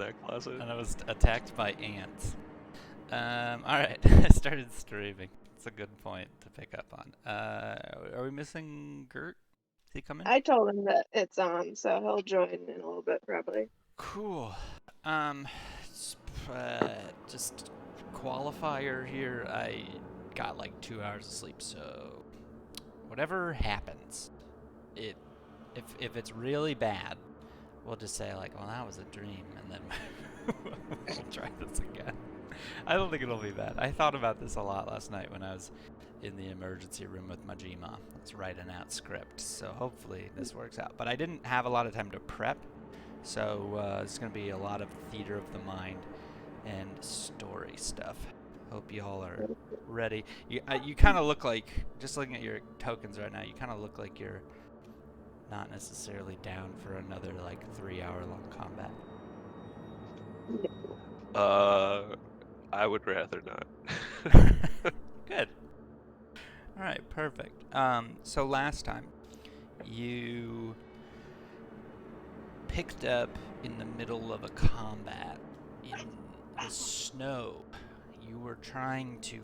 that closet. And I was attacked by ants. Alright, I started streaming. It's a good point to pick up on. Are we missing Gert? Is he coming? I told him that it's on, so he'll join in a little bit probably. Cool. Um, just qualifier here. I got like 2 hours of sleep, so whatever happens, it if it's really bad, we'll just say like, well, that was a dream, and then we'll try this again. I don't think it'll be bad. I thought about this a lot last night when I was in the emergency room with Majima. I was writing out script, so hopefully this works out. But I didn't have a lot of time to prep, so it's going to be a lot of theater of the mind and story stuff. Hope you all are ready. You kind of look like, just looking at your tokens right now, you kind of look like you're not necessarily down for another like 3-hour-long combat. I would rather not. Good. All right, perfect. So last time you picked up in the middle of a combat in the snow. You were trying to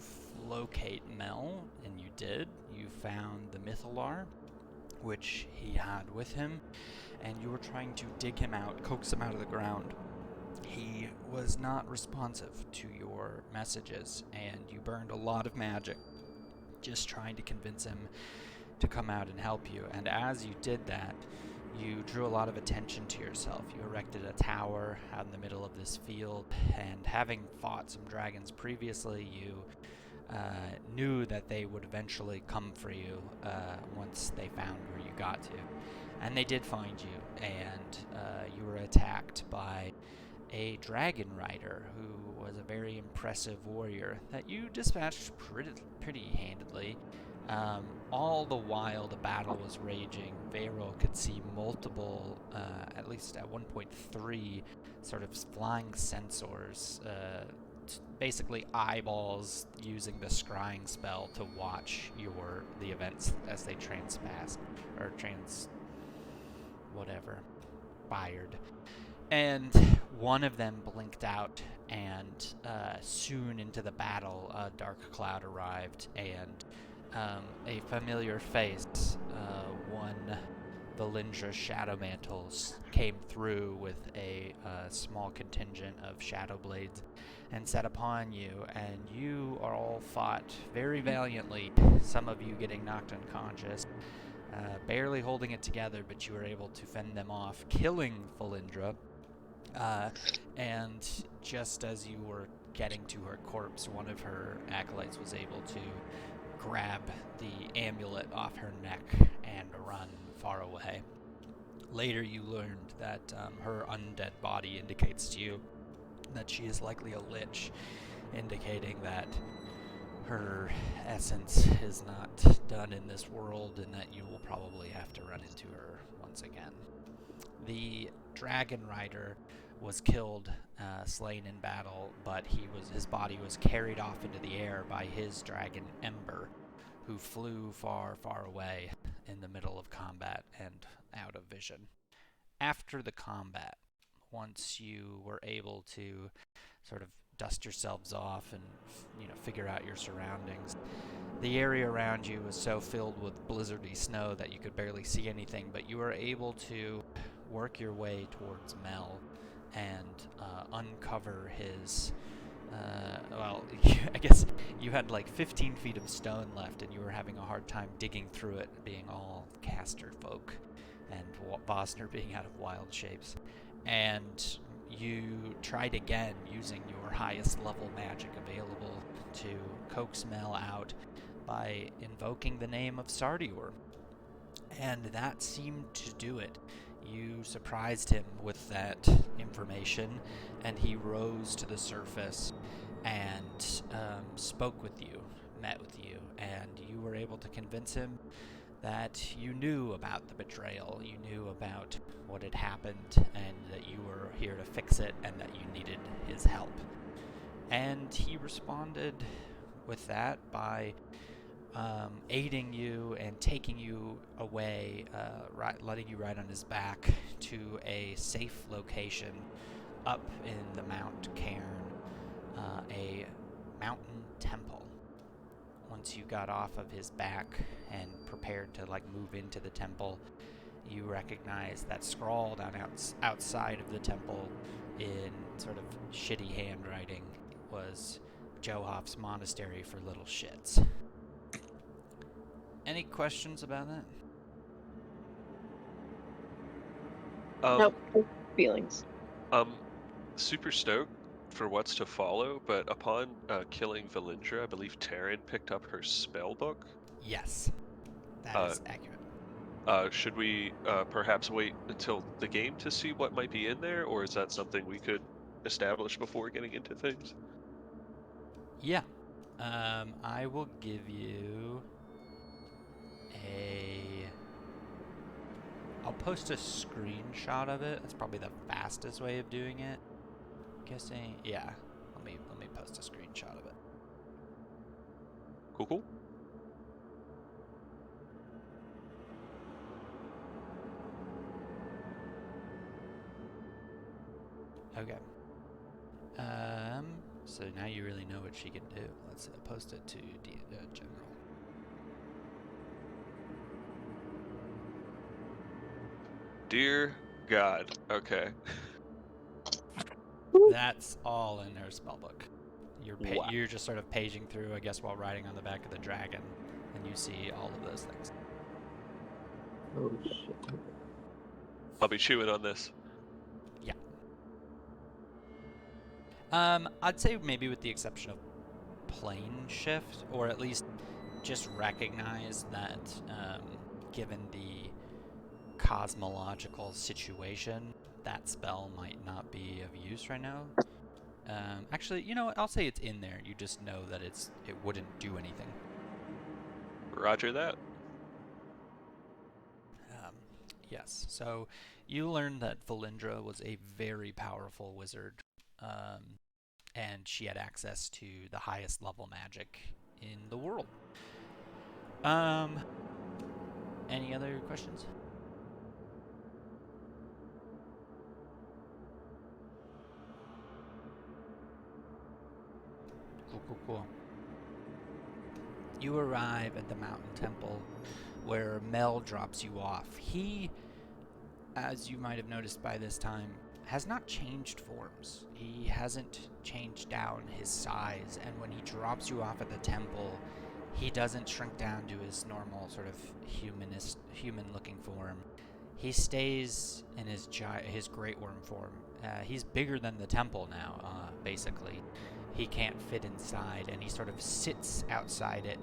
locate Mel, and you did. You found the Mythalar, which he had with him, and you were trying to dig him out, coax him out of the ground. He was not responsive to your messages, and you burned a lot of magic just trying to convince him to come out and help you. And as you did that, you drew a lot of attention to yourself. You erected a tower out in the middle of this field, and having fought some dragons previously, you knew that they would eventually come for you once they found where you got to. And they did find you, and you were attacked by a dragon rider who was a very impressive warrior that you dispatched pretty handedly. All the while the battle was raging, Veyro could see multiple, at least at 1.3, sort of flying sensors, basically eyeballs using the scrying spell to watch the events as they fired. And one of them blinked out, and soon into the battle, a dark cloud arrived, and a familiar face, one Valindra Shadow Mantles, came through with a small contingent of Shadow Blades and set upon you, and you are all fought very valiantly, some of you getting knocked unconscious, barely holding it together, but you were able to fend them off, killing Valindra. And just as you were getting to her corpse, one of her acolytes was able to grab the amulet off her neck and run far away. Later you learned that her undead body indicates to you that she is likely a lich, indicating that her essence is not done in this world and that you will probably have to run into her once again. The dragon rider was killed, slain in battle, but his body was carried off into the air by his dragon Ember, who flew far, far away in the middle of combat and out of vision. After the combat, once you were able to sort of dust yourselves off and figure out your surroundings, the area around you was so filled with blizzardy snow that you could barely see anything, but you were able to work your way towards Mel and uncover his I guess you had like 15 feet of stone left, and you were having a hard time digging through it, being all caster folk and Vosner being out of wild shapes. And you tried again using your highest level magic available to coax Mel out by invoking the name of Sardior. And that seemed to do it. You surprised him with that information, and he rose to the surface and spoke with you, met with you, and you were able to convince him that you knew about the betrayal, you knew about what had happened, and that you were here to fix it, and that you needed his help. And he responded with that by aiding you and taking you away, letting you ride on his back to a safe location up in the Mount Cairn, a mountain temple. Once you got off of his back and prepared to move into the temple, you recognize that scrawled on outside of the temple in sort of shitty handwriting was Johoff's monastery for little shits. Any questions about that? Nope. Feelings. Super stoked for what's to follow, but upon killing Valindra, I believe Taryn picked up her spell book. Yes, that is accurate. Should we perhaps wait until the game to see what might be in there, or is that something we could establish before getting into things? Yeah. I will give you I'll post a screenshot of it. That's probably the fastest way of doing it. Guessing, yeah. Let me post a screenshot of it. Cool. Okay. So now you really know what she can do. Let's post it to General. Dear God. Okay. That's all in her spellbook. You're just sort of paging through, I guess, while riding on the back of the dragon, and you see all of those things. Oh shit. I'll be chewing on this. Yeah. I'd say maybe with the exception of plane shift, or at least just recognize that given the cosmological situation, that spell might not be of use right now. Actually, you know what? I'll say it's in there. You just know that it wouldn't do anything. Roger that. Yes. So you learned that Valindra was a very powerful wizard, and she had access to the highest level magic in the world. Any other questions? Cool. You arrive at the mountain temple where Mel drops you off. He, as you might have noticed by this time, has not changed forms. He hasn't changed down his size, and when he drops you off at the temple, he doesn't shrink down to his normal sort of human-looking form. He stays in his great worm form. He's bigger than the temple now, basically. He can't fit inside, and he sort of sits outside it,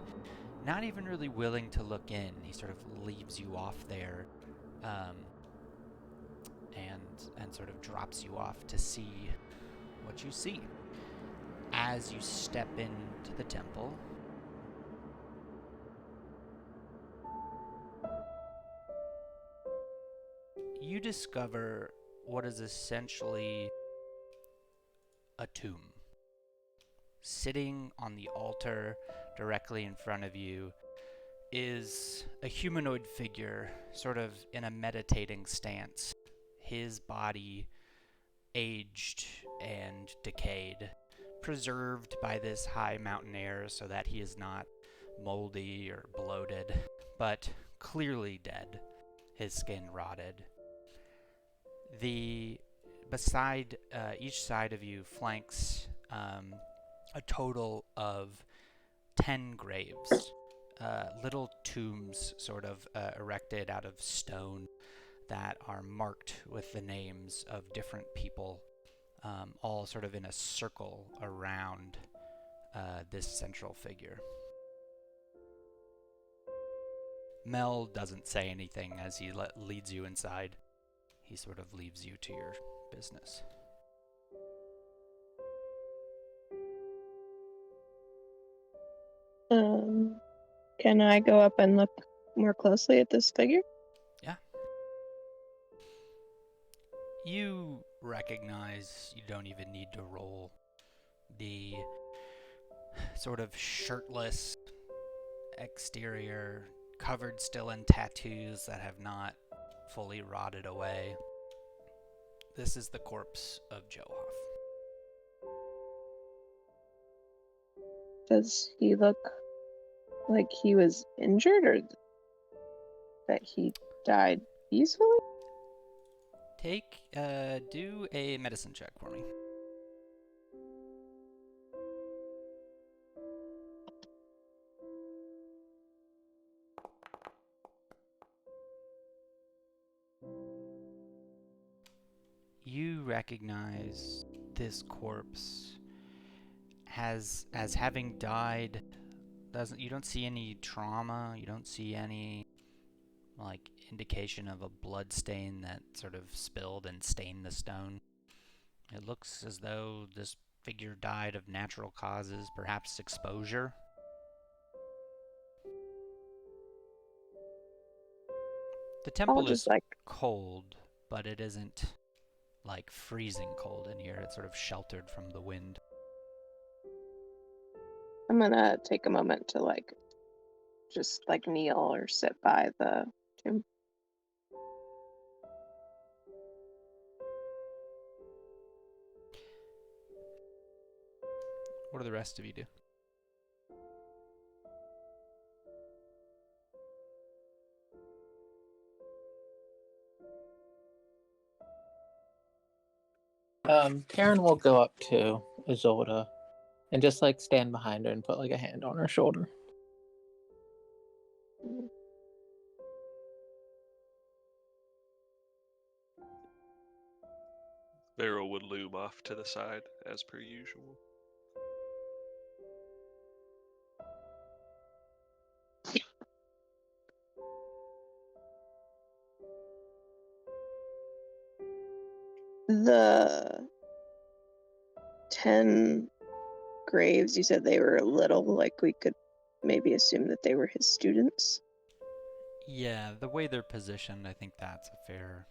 not even really willing to look in. He sort of leaves you off there, and sort of drops you off to see what you see. As you step into the temple, you discover what is essentially a tomb. Sitting on the altar directly in front of you is a humanoid figure, sort of in a meditating stance. His body aged and decayed, preserved by this high mountain air so that he is not moldy or bloated, but clearly dead, his skin rotted. Beside each side of you flanks a total of 10 graves, little tombs sort of erected out of stone that are marked with the names of different people, all sort of in a circle around this central figure. Mel doesn't say anything as he leads you inside. He sort of leaves you to your business. Can I go up and look more closely at this figure? Yeah. You recognize, you don't even need to roll, the sort of shirtless exterior, covered still in tattoos that have not fully rotted away. This is the corpse of Johoff. Does he look like he was injured or that he died peacefully? Do a medicine check for me. You recognize this corpse as having died. You don't see any trauma. You don't see any like indication of a blood stain that sort of spilled and stained the stone. It looks as though this figure died of natural causes, perhaps exposure. The I'll temple just is like cold, but it isn't like freezing cold in here. It's sort of sheltered from the wind. I'm gonna take a moment to like just like kneel or sit by the tomb. What do the rest of you do? Karen will go up to Isolde and just like stand behind her and put like a hand on her shoulder. Vero would loom off to the side as per usual. The 10 graves, you said they were little, like we could maybe assume that they were his students. Yeah, the way they're positioned, I think that's a fair,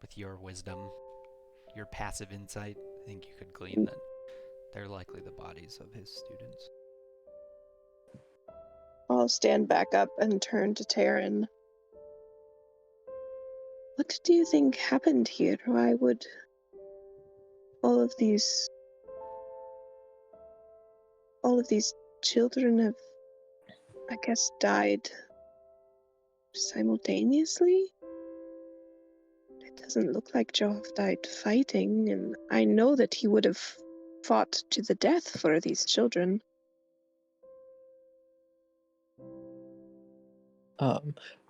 with your wisdom, your passive insight, I think you could glean that they're likely the bodies of his students. I'll stand back up and turn to Taryn. What do you think happened here? Why would all of these children have, I guess, died simultaneously? It doesn't look like Joff died fighting, and I know that he would have fought to the death for these children.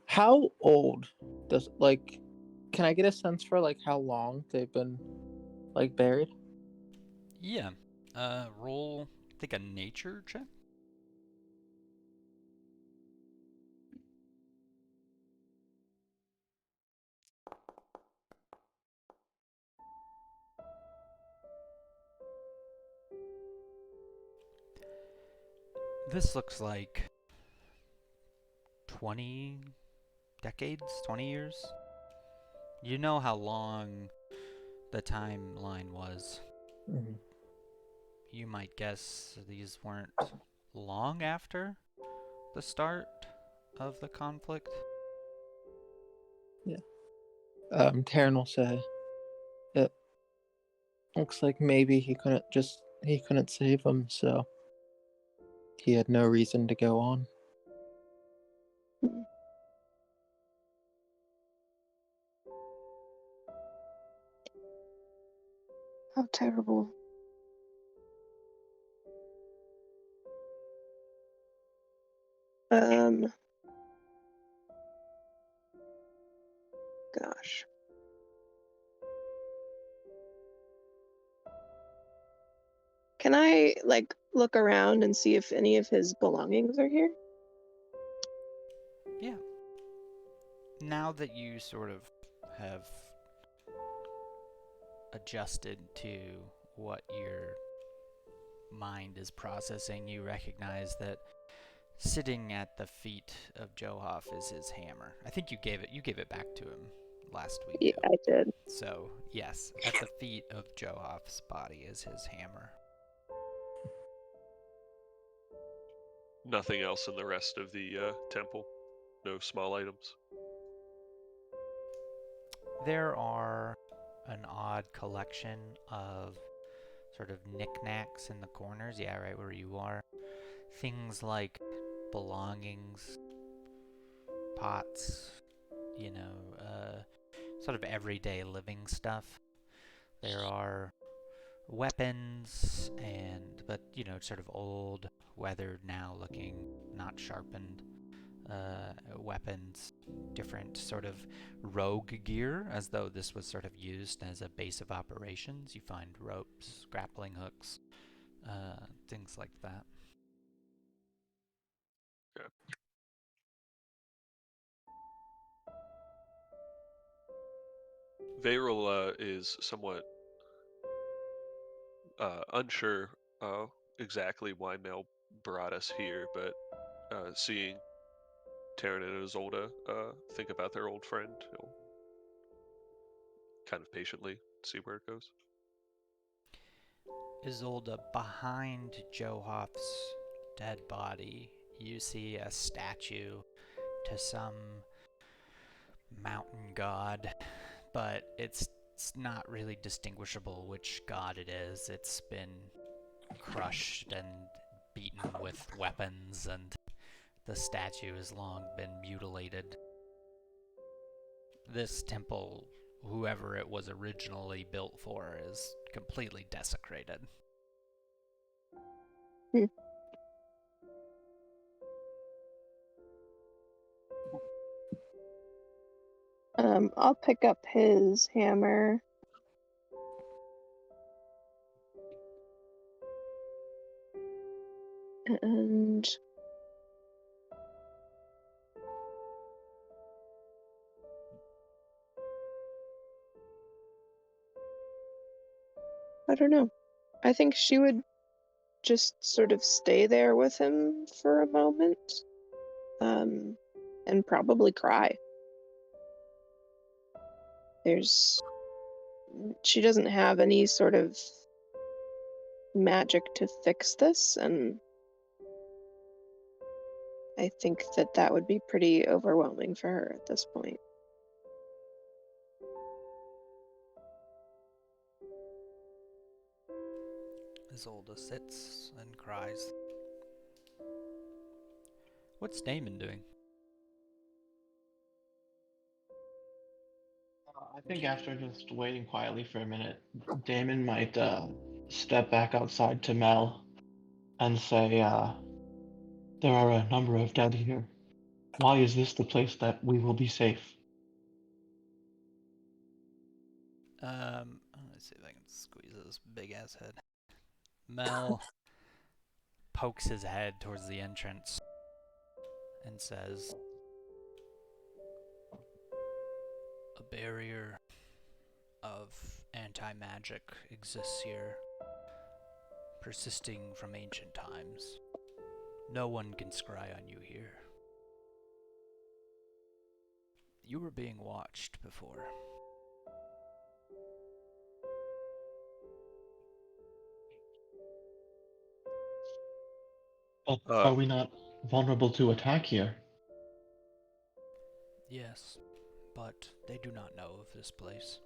How old does like? Can I get a sense for like how long they've been like buried? Yeah. Roll, I think, a nature check? This looks like 20 decades, 20 years. You know how long the timeline was. Mm-hmm. You might guess these weren't long after the start of the conflict. Yeah. Taryn will say, "It looks like maybe he couldn't save them, so he had no reason to go on." How terrible. Gosh. Can I, like, look around and see if any of his belongings are here? Yeah. Now that you sort of have adjusted to what your mind is processing, you recognize that sitting at the feet of Johoff is his hammer. I think you gave it back to him last week. Yeah, too. I did. So, yes, at the feet of Johoff's body is his hammer. Nothing else in the rest of the temple? No small items? There are an odd collection of sort of knickknacks in the corners. Yeah, right where you are. Things like belongings, pots, sort of everyday living stuff. There are weapons but sort of old, weathered now looking, not sharpened weapons, different sort of rogue gear, as though this was sort of used as a base of operations. You find ropes, grappling hooks, things like that. Yeah. Varel is somewhat unsure exactly why Mel brought us here, but seeing Taryn and Isolde think about their old friend, he'll kind of patiently see where it goes. Isolde, behind Johoff's dead body, you see a statue to some mountain god, but it's not really distinguishable which god it is. It's been crushed and beaten with weapons, and the statue has long been mutilated. This temple, whoever it was originally built for, is completely desecrated. I'll pick up his hammer. And I don't know. I think she would just sort of stay there with him for a moment. And probably cry. She doesn't have any sort of magic to fix this, and I think that would be pretty overwhelming for her at this point. Isolde sits and cries. What's Damon doing? I think after just waiting quietly for a minute, Damon might step back outside to Mel and say, there are a number of dead here. Why is this the place that we will be safe? Let's see if I can squeeze this big ass head. Mel pokes his head towards the entrance and says, "A barrier of anti-magic exists here, persisting from ancient times. No one can scry on you here. You were being watched before." But are we not vulnerable to attack here? Yes, but they do not know of this place.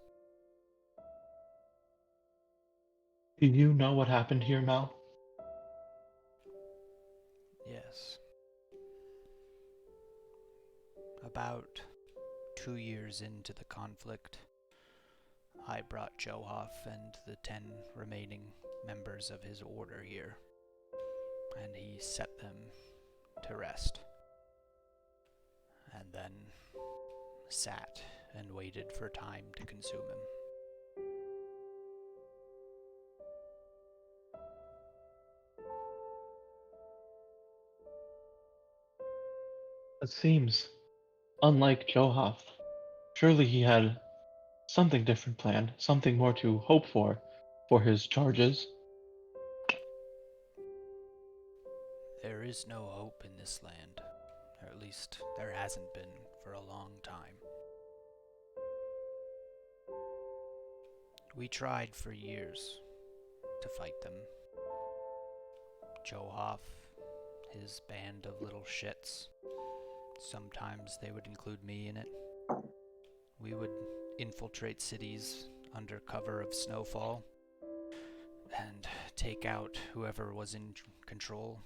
Do you know what happened here, Mel? Yes. About 2 years into the conflict, I brought Johoff and the 10 remaining members of his order here, and he set them to rest, and then sat and waited for time to consume him. It seems unlike Johoff. Surely he had something different planned, something more to hope for his charges. There is no hope in this land, or at least there hasn't been for a long time. We tried for years to fight them. Johoff, his band of little shits. Sometimes they would include me in it. We would infiltrate cities under cover of snowfall and take out whoever was in control,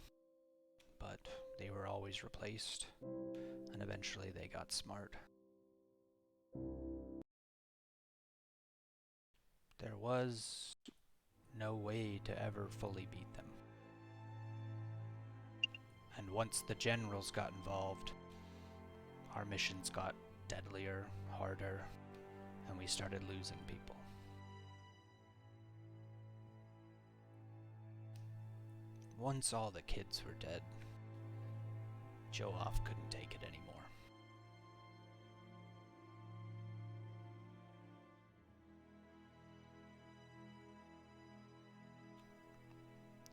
but they were always replaced, and eventually they got smart. There was no way to ever fully beat them. And once the generals got involved, our missions got deadlier, harder, and we started losing people. Once all the kids were dead, Joaf couldn't take it anymore.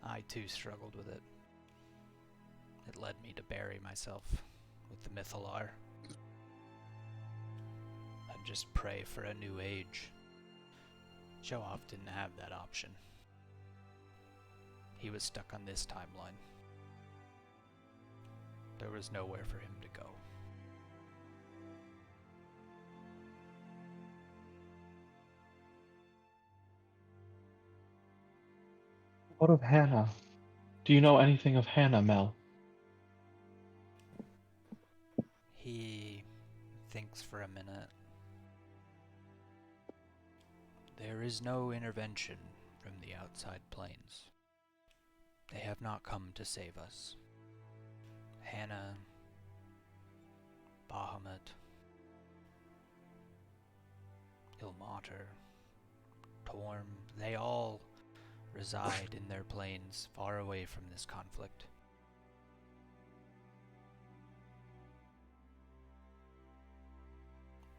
I too struggled with it. It led me to bury myself with the Mythalar and just pray for a new age. Joaf didn't have that option. He was stuck on this timeline. There was nowhere for him to go. What of Hannah? Do you know anything of Hannah, Mel? He thinks for a minute. There is no intervention from the outside planes. They have not come to save us. Hannah, Bahamut, Ilmater, Torm, they all reside in their planes far away from this conflict.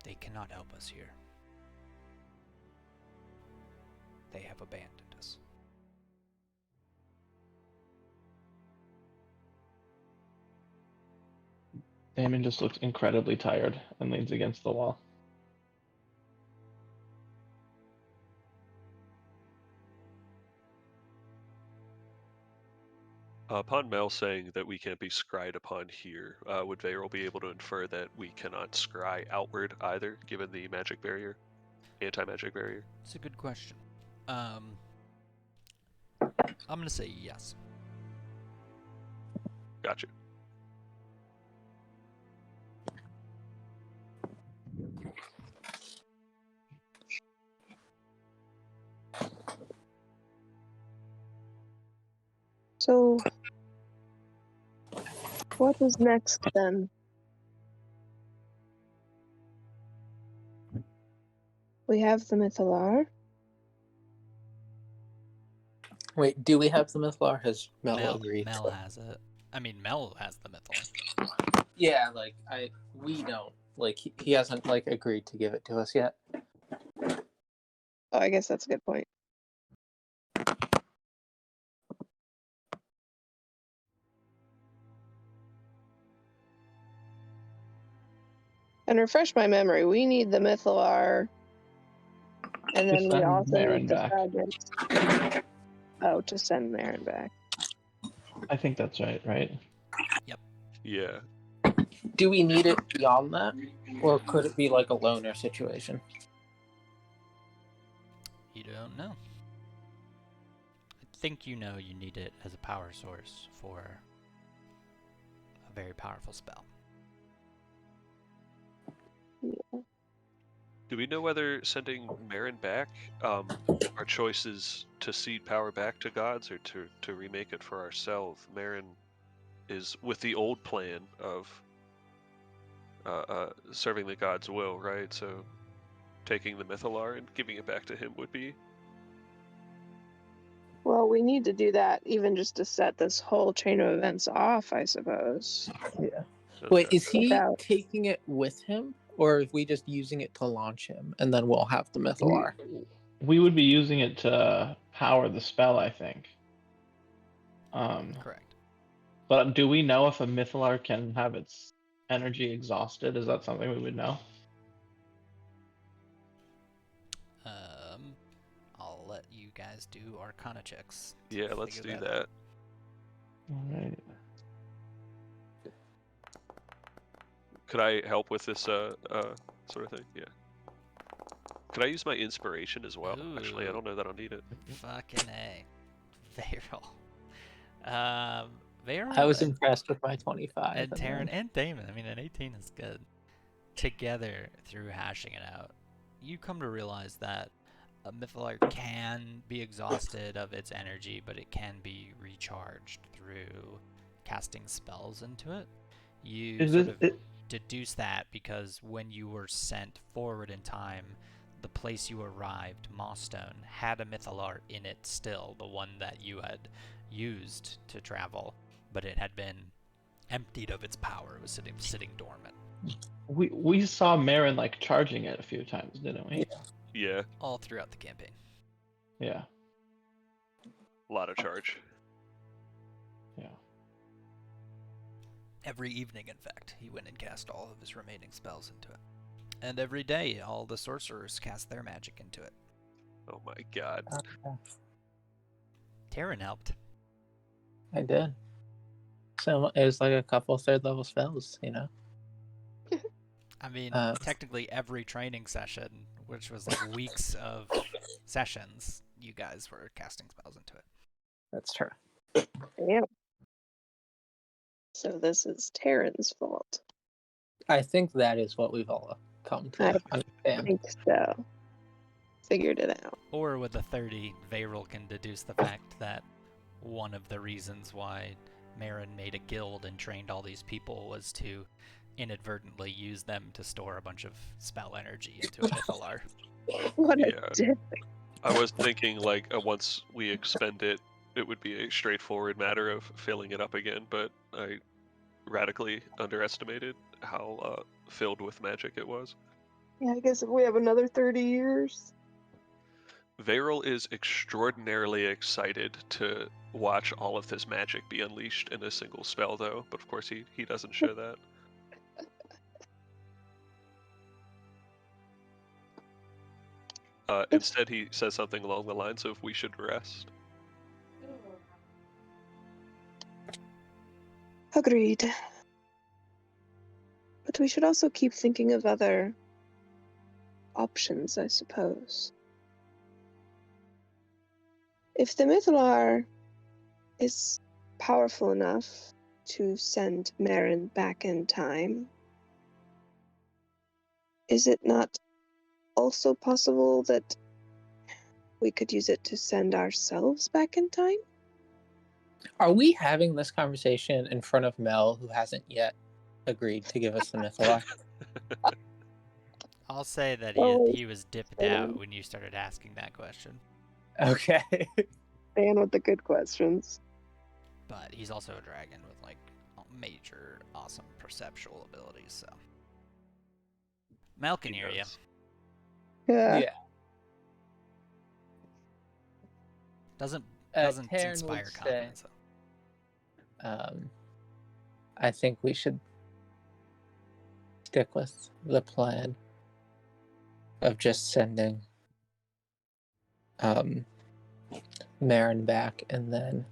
They cannot help us here. They have abandoned us. Damon just looks incredibly tired and leans against the wall. Upon Mel saying that we can't be scryed upon here, would Varel be able to infer that we cannot scry outward either, given the magic barrier, anti-magic barrier? It's a good question. I'm gonna say yes. Gotcha. So, what is next then? We have the Mythalar. Wait, do we have the Mythlar? Has Mel agreed? Mel has it. I mean, Mel has the Mythalar. Yeah, we don't. He hasn't agreed to give it to us yet. Oh, I guess that's a good point. And refresh my memory, we need the Mythalar, and then we send also Marin need the back. fragments. Oh, to send Marin back. I think that's right? Yeah. Do we need it beyond that? Or could it be like a loner situation? You don't know. I think you know you need it as a power source for a very powerful spell. Yeah. Do we know whether sending Marin back, our choice is to cede power back to gods or to remake it for ourselves? Marin is with the old plan of serving the god's will, right? So taking the Mythalar and giving it back to him would be... Well, we need to do that even just to set this whole chain of events off, I suppose. Yeah. Okay. Wait, is he Without- taking it with him? Or are we just using it to launch him and then we'll have the Mythalar? We would be using it to power the spell, I think. Correct. But do we know if a Mythalar can have its energy exhausted? Is that something we would know? I'll let you guys do Arcana checks. to Yeah, let's do figure that. out. Alright. Could I help with this sort of thing? Yeah. Could I use my inspiration as well? Actually, I Ooh. don't know that I'll need it. Fucking A. Varel. Varel I was impressed with my 25. and Taryn then- and Damon. I mean, an 18 is good. Together, through hashing it out, you come to realize that a Mythalar can be exhausted of its energy, but it can be recharged through casting spells into it. You Is sort this of it? deduce that because when you were sent forward in time, the place you arrived, Mossstone, had a Mythalar in it still, the one that you had used to travel, but it had been emptied of its power. It was sitting dormant. We saw Marin like charging it a few times, didn't we? Yeah, All throughout the campaign. Yeah. a lot of charge. Yeah. Every evening, in fact, he went and cast all of his remaining spells into it. And every day, all the sorcerers cast their magic into it. Oh my god. Taryn helped. I did. So it was like a couple third level spells, you know? I mean, Uh, technically every training session, which was like weeks of sessions, you guys were casting spells into it. That's true. Damn. So this is Taryn's fault. I think that is what we've all come to I understand. think so. Figured it out. Or with a 30, Varel can deduce the fact that one of the reasons why Marin made a guild and trained all these people was to inadvertently use them to store a bunch of spell energy into a Mythalar. What a Yeah. dick. I was thinking like once we expend it, it would be a straightforward matter of filling it up again, but I radically underestimated how filled with magic it was. Yeah, I guess if we have another 30 years. Varel is extraordinarily excited to watch all of this magic be unleashed in a single spell, though, but of course he doesn't show that. Instead, he says something along the lines of, "We should rest." Agreed. But we should also keep thinking of other options, I suppose. If the Mythalar is powerful enough to send Marin back in time, is it not also possible that we could use it to send ourselves back in time? Are we having this conversation in front of Mel, who hasn't yet agreed to give us the Mythalar? I'll say that Oh, he was dipped out when you started asking that question. Okay. Staying with the good questions. But he's also a dragon with like major awesome perceptual abilities, so. Mel can He hear you. does. Yeah. Doesn't Taryn inspire would confidence. say, I think we should stick with the plan of just sending Marin back and then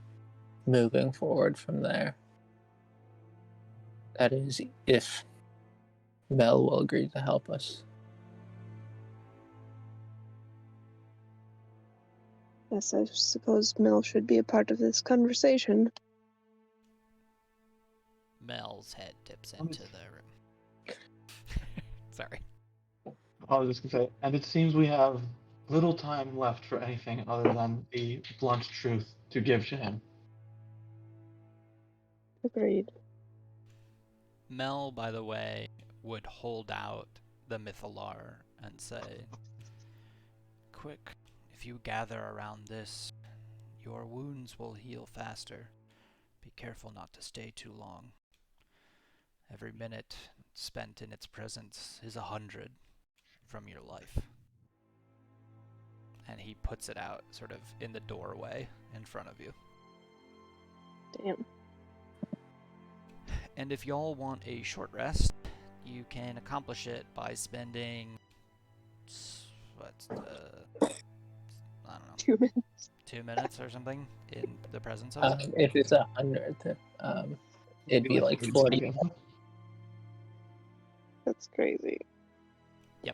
moving forward from there. That is, if Mel will agree to help us. Yes, I suppose Mel should be a part of this conversation. Mel's head dips into the room. Sorry. I was just gonna say, and it seems we have little time left for anything other than the blunt truth to give to him. Agreed. Mel, by the way, would hold out the Mythalar and say, "Quick, if you gather around this, your wounds will heal faster. Be careful not to stay too long. Every minute spent in its presence is 100 from your life." And he puts it out sort of in the doorway in front of you. Damn. And if y'all want a short rest, you can accomplish it by spending, I don't know, 2 minutes. 2 minutes or something in the presence of it. If it's 100, it'd be like 40. That's crazy.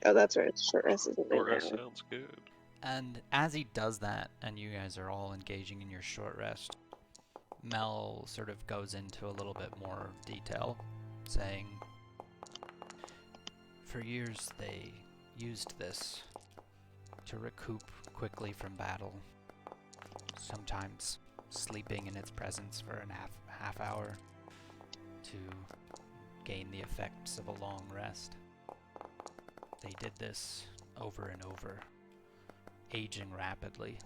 Oh, that's right. Short rest isn't Short right rest now. sounds good. And as he does that, and you guys are all engaging in your short rest, Mel sort of goes into a little bit more detail, saying, for years they used this to recoup quickly from battle, sometimes sleeping in its presence for a half hour to gain the effects of a long rest. They did this over and over, aging rapidly.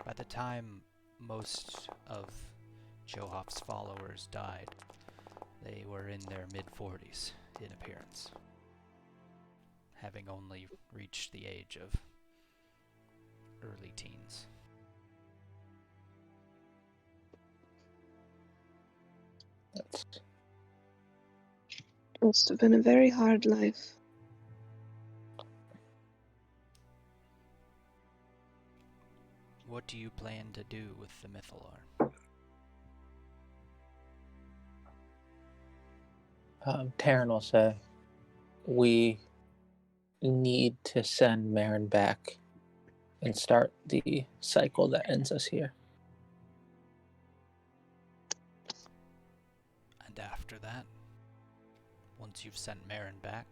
By the time most of Johof's followers died, they were in their mid-40s in appearance, having only reached the age of early teens. That's Must have been a very hard life. What do you plan to do with the Mythalar? Taryn will say, we need to send Marin back and start the cycle that ends us here. And after that, once you've sent Marin back,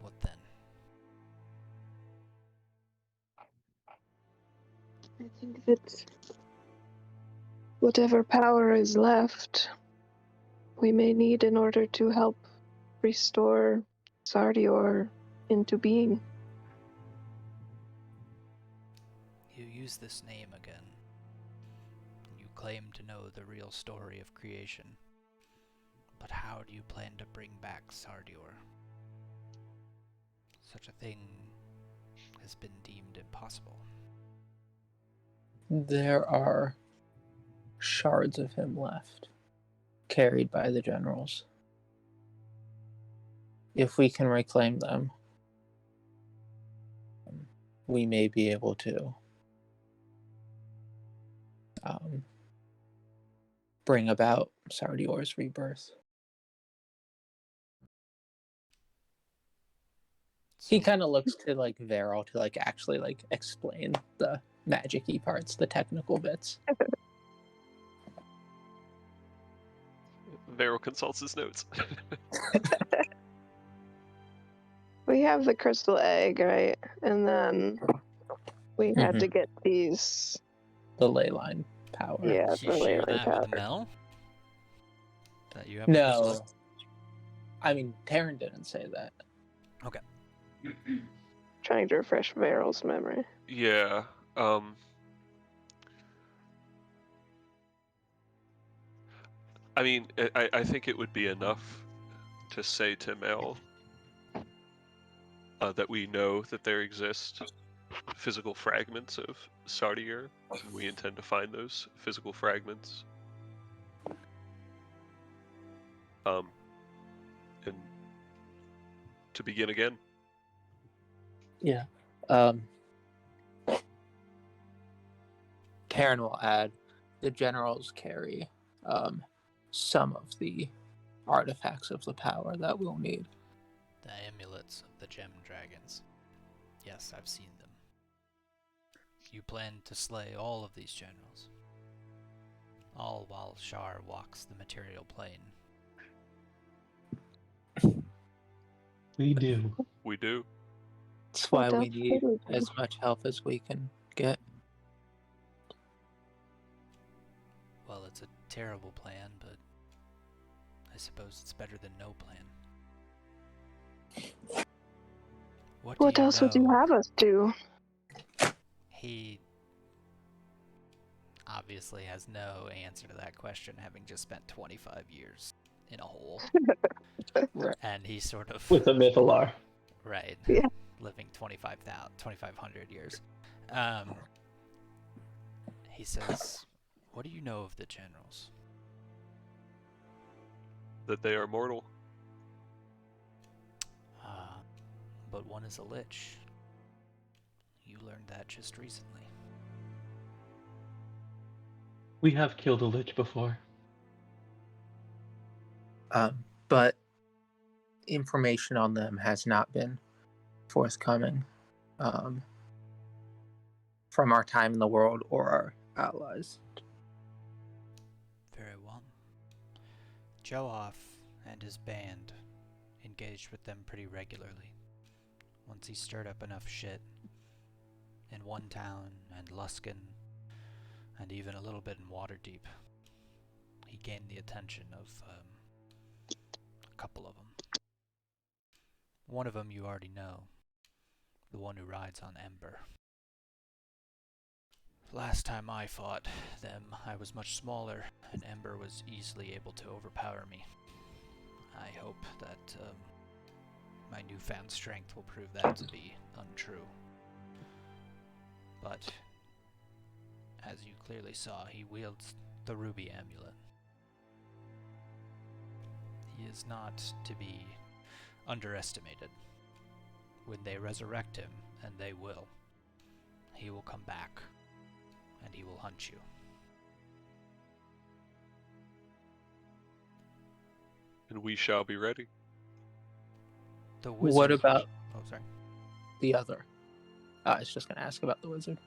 what then? I think that whatever power is left, we may need in order to help restore Sardior into being. You use this name again. You claim to know the real story of creation. But how do you plan to bring back Sardior? Such a thing has been deemed impossible. There are shards of him left, carried by the generals. If we can reclaim them, we may be able to bring about Sardior's rebirth. He kind of looks to like Varel to like actually like explain the magic-y parts, the technical bits. Vero consults his notes. We have the crystal egg, right? And then we had to get these. The ley line power. Yeah, Did you the share ley line that power. with Mel? That you have No. I mean, Taryn didn't say that. Okay. Trying to refresh Varel's memory. Yeah. I mean, I think it would be enough to say to Mel that we know that there exist physical fragments of Sardier. We intend to find those physical fragments. And to begin again. Yeah. Taryn will add, the generals carry some of the artifacts of the power that we'll need. The amulets of the gem dragons. Yes, I've seen them. You plan to slay all of these generals. All while Shar walks the material plane. We do. We do. That's why we What else need could we do? as much help as we can get. Well, it's a terrible plan, but I suppose it's better than no plan. What else would you have us do? He obviously has no answer to that question, having just spent 25 years in a hole. Right. And he sort of... With a Mythalar. Right. Yeah. Living 2,500 years. He says, what do you know of the generals? That they are mortal. But one is a lich. You learned that just recently. We have killed a lich before. but information on them has not been forthcoming from our time in the world or our allies. Very well. Johoff and his band engaged with them pretty regularly. Once he stirred up enough shit in One Town and Luskin, and even a little bit in Waterdeep, he gained the attention of a couple of them. One of them you already know, the one who rides on Ember. Last time I fought them, I was much smaller, and Ember was easily able to overpower me. I hope that my newfound strength will prove that to be untrue. But, as you clearly saw, he wields the ruby amulet. He is not to be underestimated. When they resurrect him, and they will, he will come back, and he will hunt you. And we shall be ready. The wizard... What about Oh, sorry. the other? I was just going to ask about the wizard.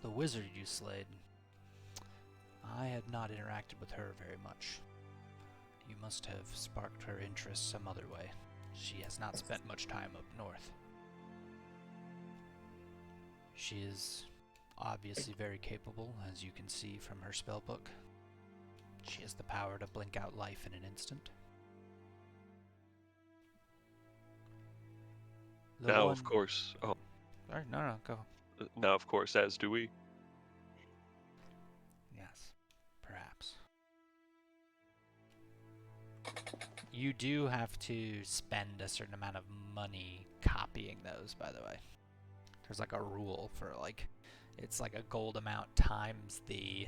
The wizard you slayed. I have not interacted with her very much. You must have sparked her interest some other way. She has not spent much time up north. She is obviously very capable, as you can see from her spellbook. She has the power to blink out life in an instant. Of course. Oh, Sorry, no, go. now, of course, as do we. Yes, perhaps. You do have to spend a certain amount of money copying those, by the way. There's like a rule for it's like a gold amount times the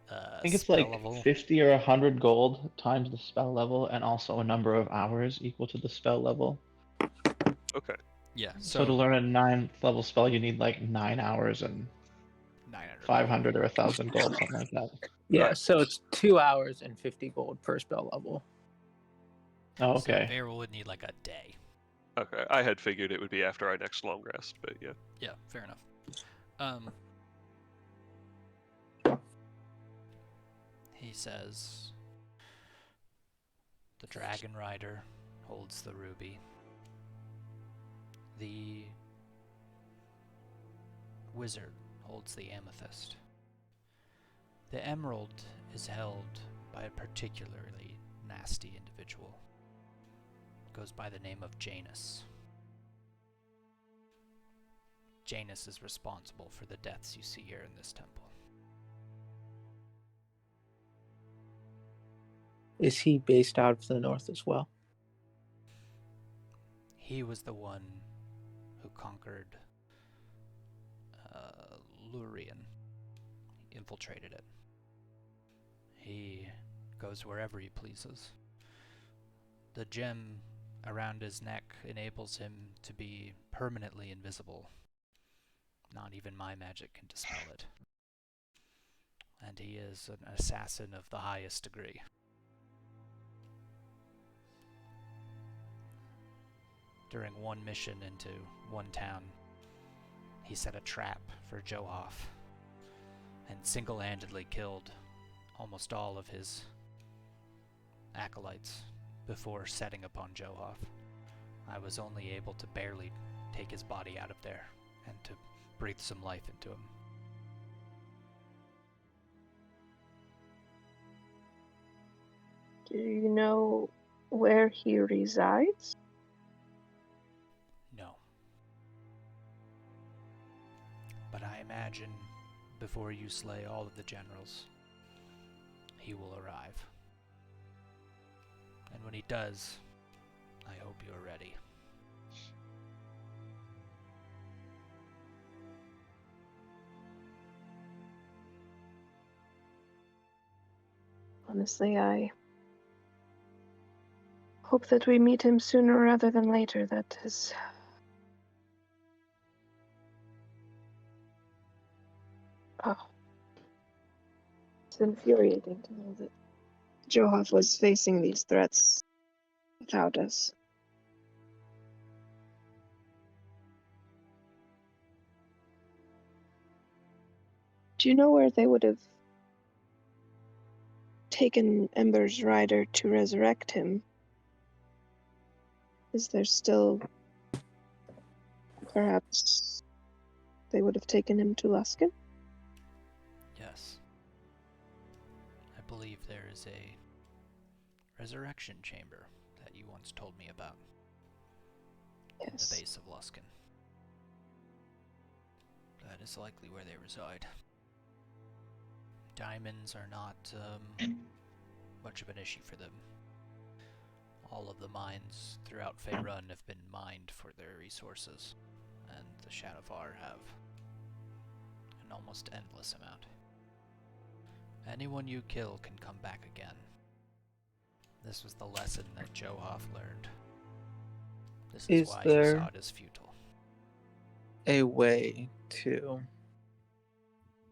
I think it's spell like level. 50 or 100 gold times the spell level, and also a number of hours equal to the spell level. Okay. Yeah, So to learn a 9th level spell, you need like 9 hours and 900 500 or 1,000 gold, something like that. Yeah, so it's 2 hours and 50 gold per spell level. Oh, So okay. Bear would need like a day. Okay. I had figured it would be after our next long rest, but yeah. Yeah, fair enough. He says, the Dragon Rider holds the ruby. The wizard holds the amethyst. The emerald is held by a particularly nasty individual. Goes by the name of Janus. Janus is responsible for the deaths you see here in this temple. Is he based out of the north as well? He was the one who conquered Lurien. He infiltrated it. He goes wherever he pleases. The gem around his neck enables him to be permanently invisible. Not even my magic can dispel it. And he is an assassin of the highest degree. During one mission into One Town, he set a trap for Johoff and single-handedly killed almost all of his acolytes before setting upon Johoff. I was only able to barely take his body out of there and to breathe some life into him. Do you know where he resides? No. But I imagine before you slay all of the generals, he will arrive. And when he does, I hope you are ready. Honestly, I hope that we meet him sooner rather than later. That is... Oh. It's infuriating to know that Johoff was facing these threats without us. Do you know where they would have taken Ember's rider to resurrect him? Is there still... Perhaps they would have taken him to Luskin? Yes. I believe there is a resurrection chamber that you once told me about. At Yes. the base of Luskin. That is likely where they reside. Diamonds are not much of an issue for them. All of the mines throughout Faerun have been mined for their resources, and the Shadowfar have an almost endless amount. Anyone you kill can come back again. This was the lesson that Johoff learned. This is why he saw it as futile. A way to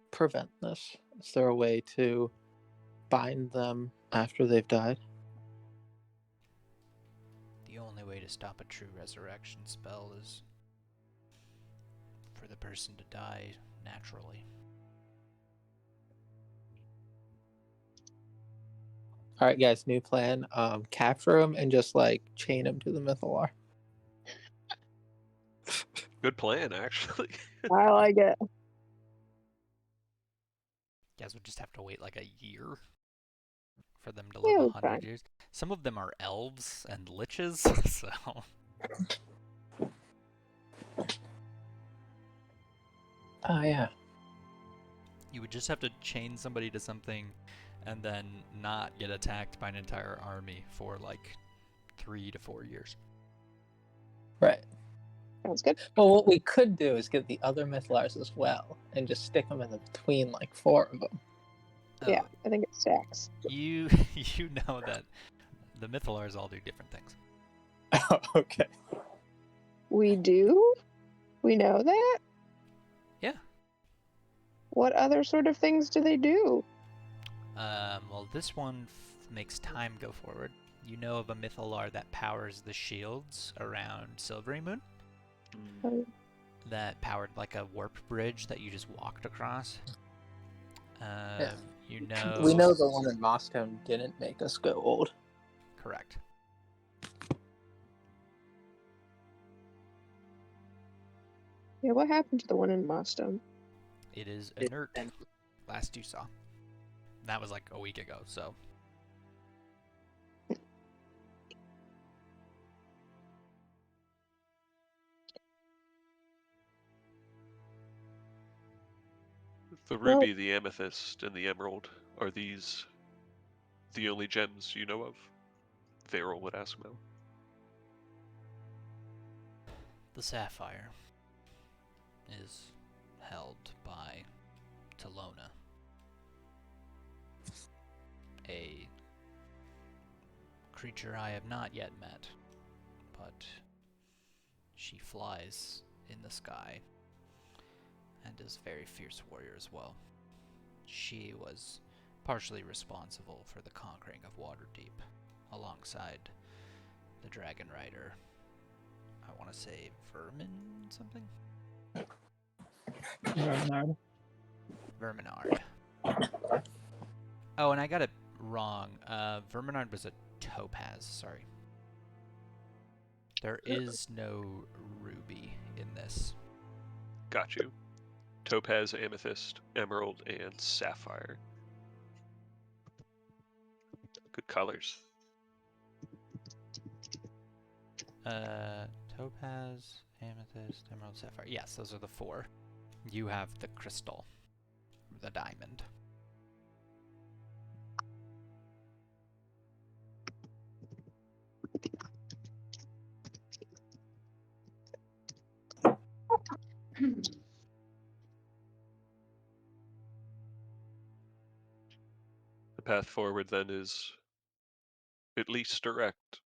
prevent this? Is there a way to bind them after they've died? The only way to stop a true resurrection spell is for the person to die naturally. Alright guys, new plan. Capture him and just like chain him to the Mythalar. Good plan, actually. I like it. You guys would just have to wait like a year for them to live 100 years. Some of them are elves and liches, so... Oh yeah. You would just have to chain somebody to something and then not get attacked by an entire army for like 3 to 4 years. Right. Sounds good. Well, what we could do is get the other Mythalars as well and just stick them in between like 4 of them. Yeah, I think it stacks. You know that the Mythalars all do different things. Oh, okay. We do? We know that? Yeah. What other sort of things do they do? Well, this one makes time go forward. You know of a Mythalar that powers the shields around Silvery Moon? That powered like a warp bridge that you just walked across? Yeah. You know... We know the one in Mosstown didn't make us go old. Correct. Yeah, what happened to the one in Mosstown? It is inert. Last you saw. That was like a week ago, so... The ruby, the amethyst, and the emerald, are these the only gems you know of? Varel would ask Mel. The sapphire is held by Talona, a creature I have not yet met, but she flies in the sky and is a very fierce warrior as well. She was partially responsible for the conquering of Waterdeep, alongside the dragon rider. I want to say Vermin something? Verminard. Oh, and I got it wrong. Verminard was a topaz, sorry. There is no ruby in this. Got you. Topaz, amethyst, emerald, and sapphire. Good colors. Topaz, amethyst, emerald, sapphire. Yes, those are the 4. You have the crystal, the diamond. The path forward then is at least direct.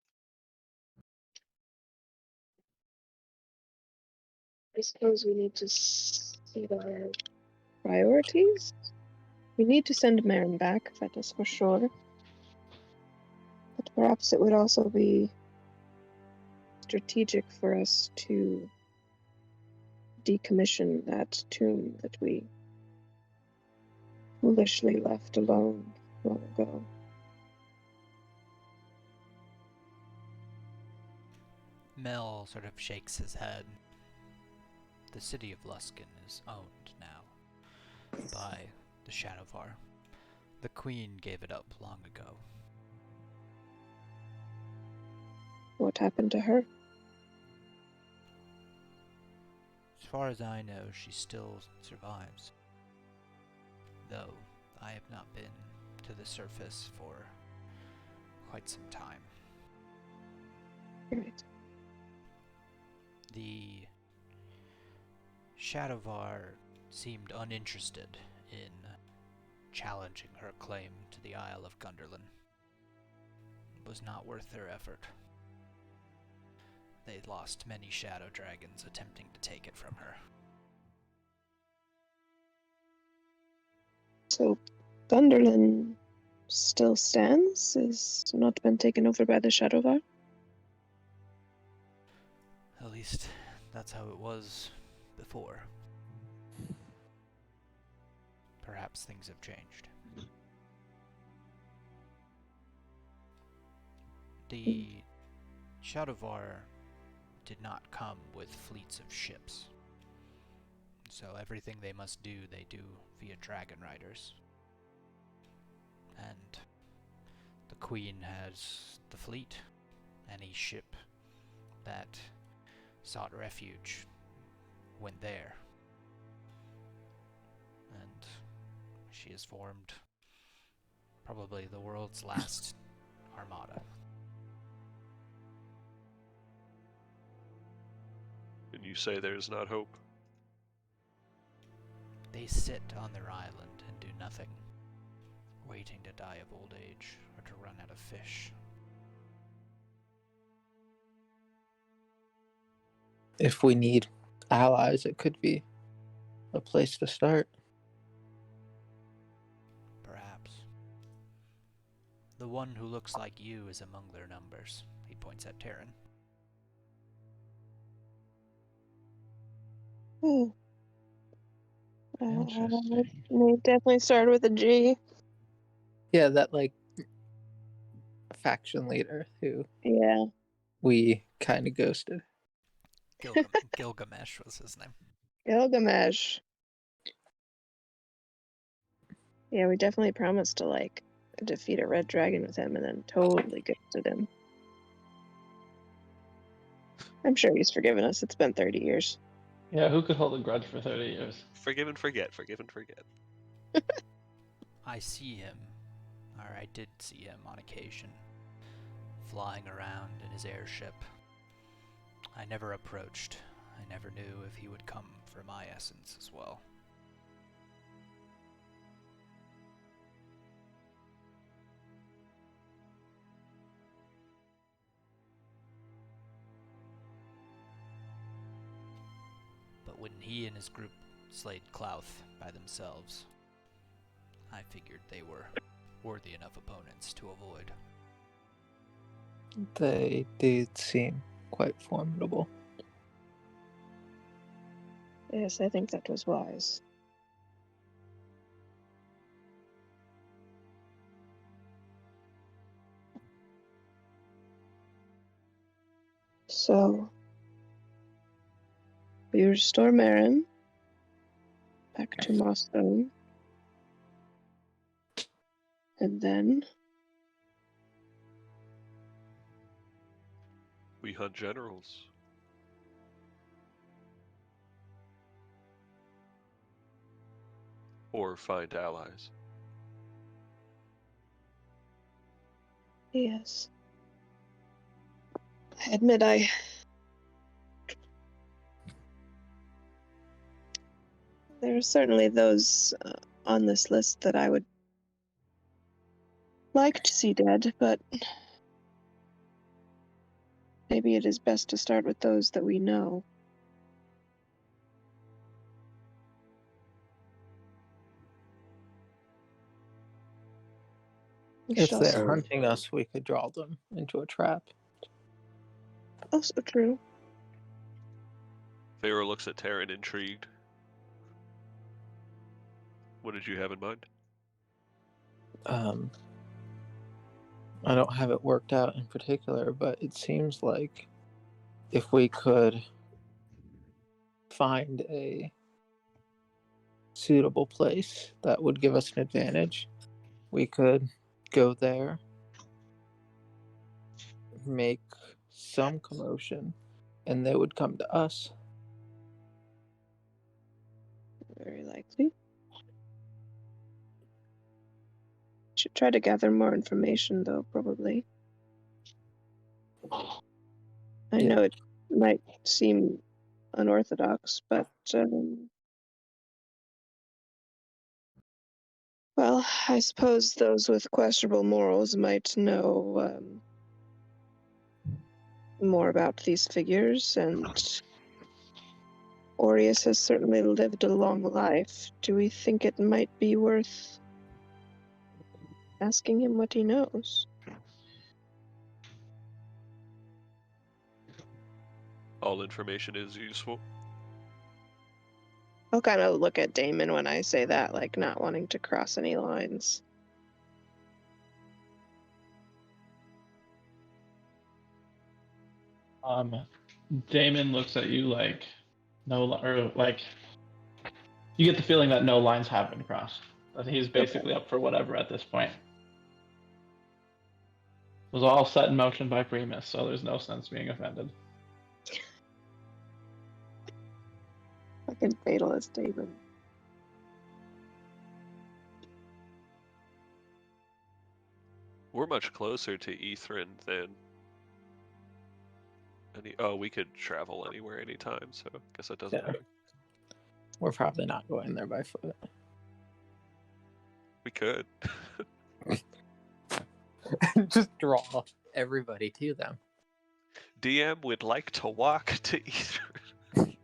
I suppose we need to see our priorities. We need to send Marin back, that is for sure. But perhaps it would also be strategic for us to decommission that tomb that we foolishly left alone long ago. Mel sort of shakes his head. The city of Luskan is owned now by the Shadowvar. The Queen gave it up long ago. What happened to her? As far as I know, she still survives. Though I have not been to the surface for quite some time. Right. The Shadowvar seemed uninterested in challenging her claim to the Isle of Gunderlin. It was not worth their effort. They lost many shadow dragons attempting to take it from her. So, Gunderlin still stands? Has not been taken over by the Shadowvar? At least, that's how it was before. Perhaps things have changed. The Shadowvar did not come with fleets of ships. So everything they must do, they do via dragon riders. And the Queen has the fleet. Any ship that sought refuge went there. And she has formed probably the world's last armada. And you say there's not hope? They sit on their island and do nothing, waiting to die of old age or to run out of fish. If we need allies, it could be a place to start. Perhaps. The one who looks like you is among their numbers. He points at Terran. Oh. Interesting. They definitely started with a G. Yeah, that faction leader who Yeah. we kind of ghosted. Gilgamesh was his name. Gilgamesh. Yeah, we definitely promised to defeat a red dragon with him and then totally ghosted him. I'm sure he's forgiven us. It's been 30 years. Yeah, who could hold a grudge for 30 years? Forgive and forget, forgive and forget. I see him, or I did see him on occasion, flying around in his airship. I never approached. I never knew if he would come for my essence as well. But when he and his group slayed Klauth by themselves, I figured they were worthy enough opponents to avoid. They did seem quite formidable. Yes, I think that was wise. So, we restore Marin back to Mossstone. And then We hunt generals. Or find allies. yes. I admit there are certainly those on this list that I would like to see dead, but maybe it is best to start with those that we know. We If should they're also, hunting us, we could draw them into a trap. Also true. Pharaoh looks at Terran intrigued. What did you have in mind? I don't have it worked out in particular, but it seems like if we could find a suitable place that would give us an advantage, we could go there, make some commotion, and they would come to us. Very likely. Should try to gather more information, though, probably. I Yeah. know it might seem unorthodox, but, well, I suppose those with questionable morals might know more about these figures, and Aureus has certainly lived a long life. Do we think it might be worth asking him what he knows? All information is useful. I'll kind of look at Damon when I say that, like not wanting to cross any lines. Damon looks at you like you get the feeling that no lines have been crossed. That he's basically up for whatever at this point. It was all set in motion by Primus, so there's no sense being offended. Fucking fatalist Damon. We're much closer to Ethrin than any. Oh, we could travel anywhere, anytime. So I guess that doesn't Yeah. matter. We're probably not going there by foot. We could. Just draw everybody to them. DM would like to walk to Ethrin.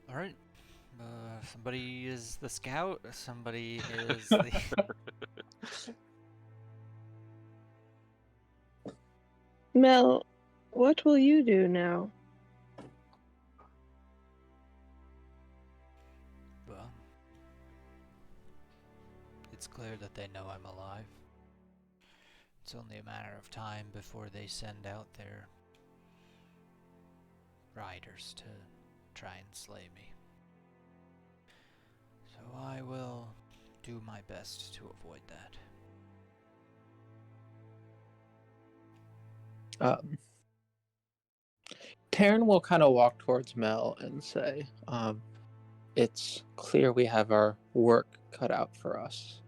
All right. Somebody is the scout. Somebody is the. Mel, what will you do now? Well, it's clear that they know I'm alive. It's only a matter of time before they send out their riders to try and slay me. So I will do my best to avoid that. Taryn will kind of walk towards Mel and say, it's clear we have our work cut out for us.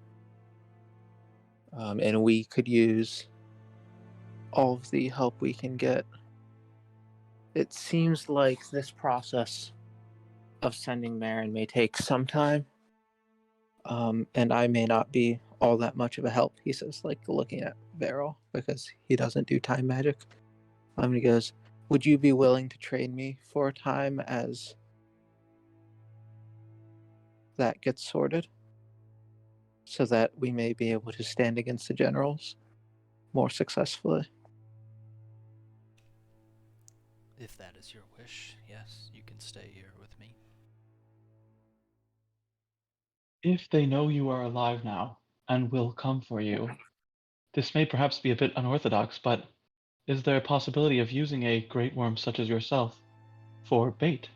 And we could use all of the help we can get. It seems like this process of sending Marin may take some time. And I may not be all that much of a help, he says, like looking at Varel, because he doesn't do time magic. He goes, would you be willing to train me for a time as that gets sorted? So that we may be able to stand against the generals more successfully. If that is your wish, yes, you can stay here with me. If they know you are alive now and will come for you, this may perhaps be a bit unorthodox, but is there a possibility of using a great worm such as yourself for bait?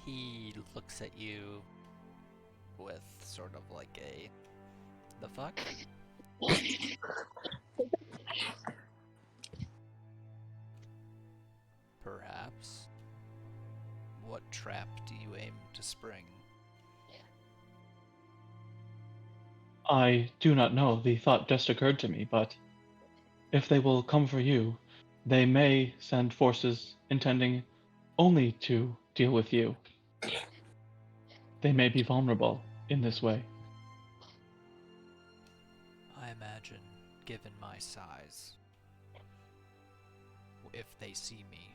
He looks at you with sort of like a, the fuck? Perhaps. What trap do you aim to spring? I do not know. The thought just occurred to me, but if they will come for you, they may send forces intending only to deal with you. They may be vulnerable in this way. I imagine, given my size, if they see me,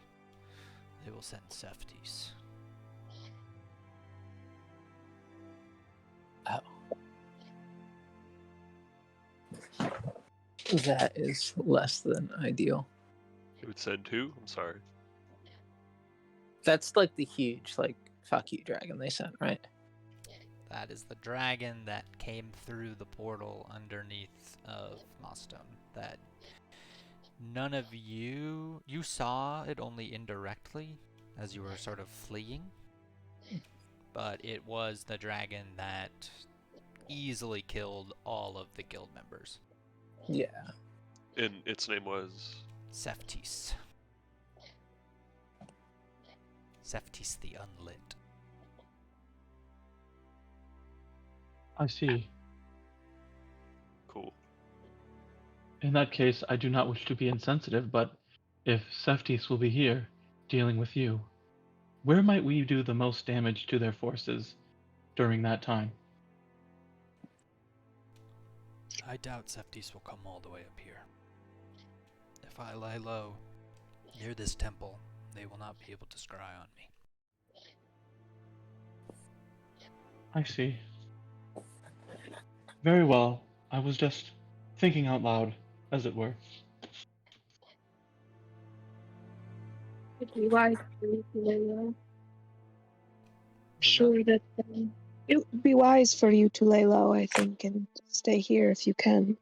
they will send Sefties. That is less than ideal. You would send who? I'm sorry. That's like the huge, like, fuck you dragon they sent, right? That is the dragon that came through the portal underneath of Mossstone. That none of you saw it only indirectly as you were sort of fleeing, but it was the dragon that easily killed all of the guild members. Yeah. And its name was? Seftis. Seftis the Unlit. I see. Cool. In that case, I do not wish to be insensitive, but if Seftis will be here, dealing with you, where might we do the most damage to their forces during that time? I doubt Seftis will come all the way up here. If I lie low near this temple, they will not be able to scry on me. I see. Very well. I was just thinking out loud, as it were. It'd be wise for you to lay low. Was Sure that it would be wise for you to lay low, I think, and stay here if you can.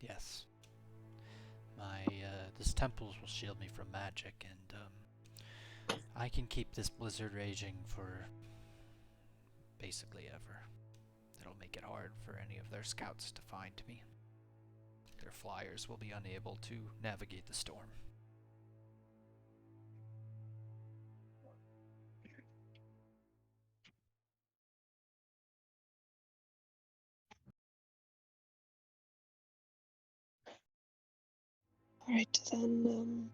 Yes. This temples will shield me from magic, and I can keep this blizzard raging for basically ever. It'll make it hard for any of their scouts to find me. Their flyers will be unable to navigate the storm. All right, then,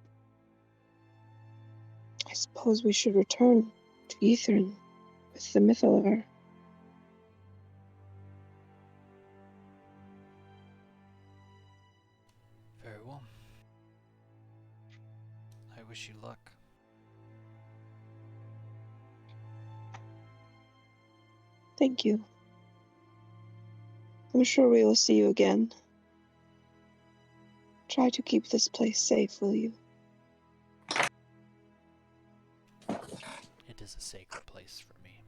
I suppose we should return to Ethrin with the Mythallar. Very well. I wish you luck. Thank you. I'm sure we will see you again. Try to keep this place safe, will you? It is a sacred place for me.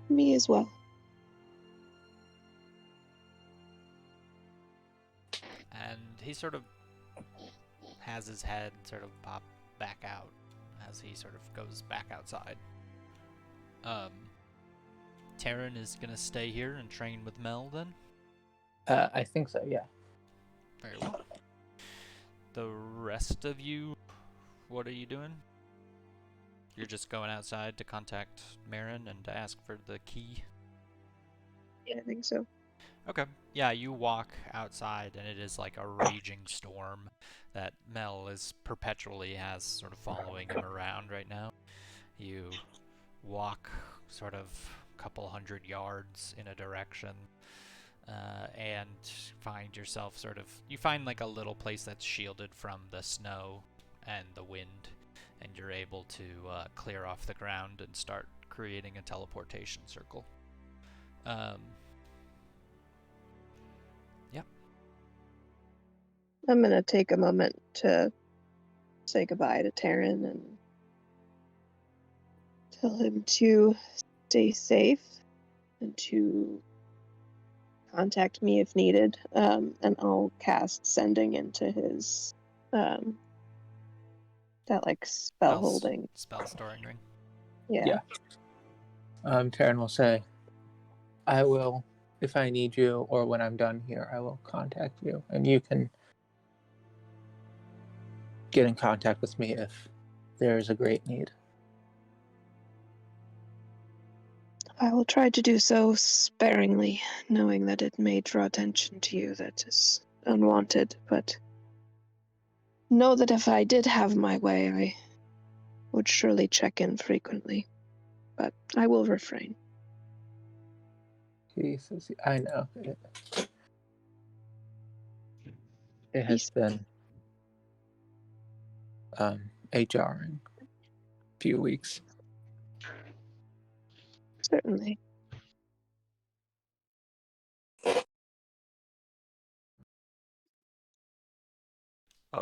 Me as well. And he sort of has his head sort of pop back out as he sort of goes back outside. Taryn is gonna stay here and train with Mel then? I think so, yeah. Very well. The rest of you, what are you doing? You're just going outside to contact Marin and to ask for the key? Yeah, I think so. Okay. Yeah, you walk outside and it is like a raging storm that Mel is perpetually has sort of following him around right now. You walk sort of a couple hundred yards in a direction and find yourself you find like a little place that's shielded from the snow and the wind, and you're able to clear off the ground and start creating a teleportation circle. Yep. I'm gonna take a moment to say goodbye to Taryn and tell him to stay safe and to contact me if needed. And I'll cast Sending into his that like spell holding. Spell storing ring. Yeah. Taryn will say, I will, if I need you or when I'm done here, I will contact you. And you can get in contact with me if there is a great need. I will try to do so sparingly, knowing that it may draw attention to you that is unwanted, but know that if I did have my way, I would surely check in frequently. But I will refrain. He says, I know. It has been a jarring few weeks. Certainly.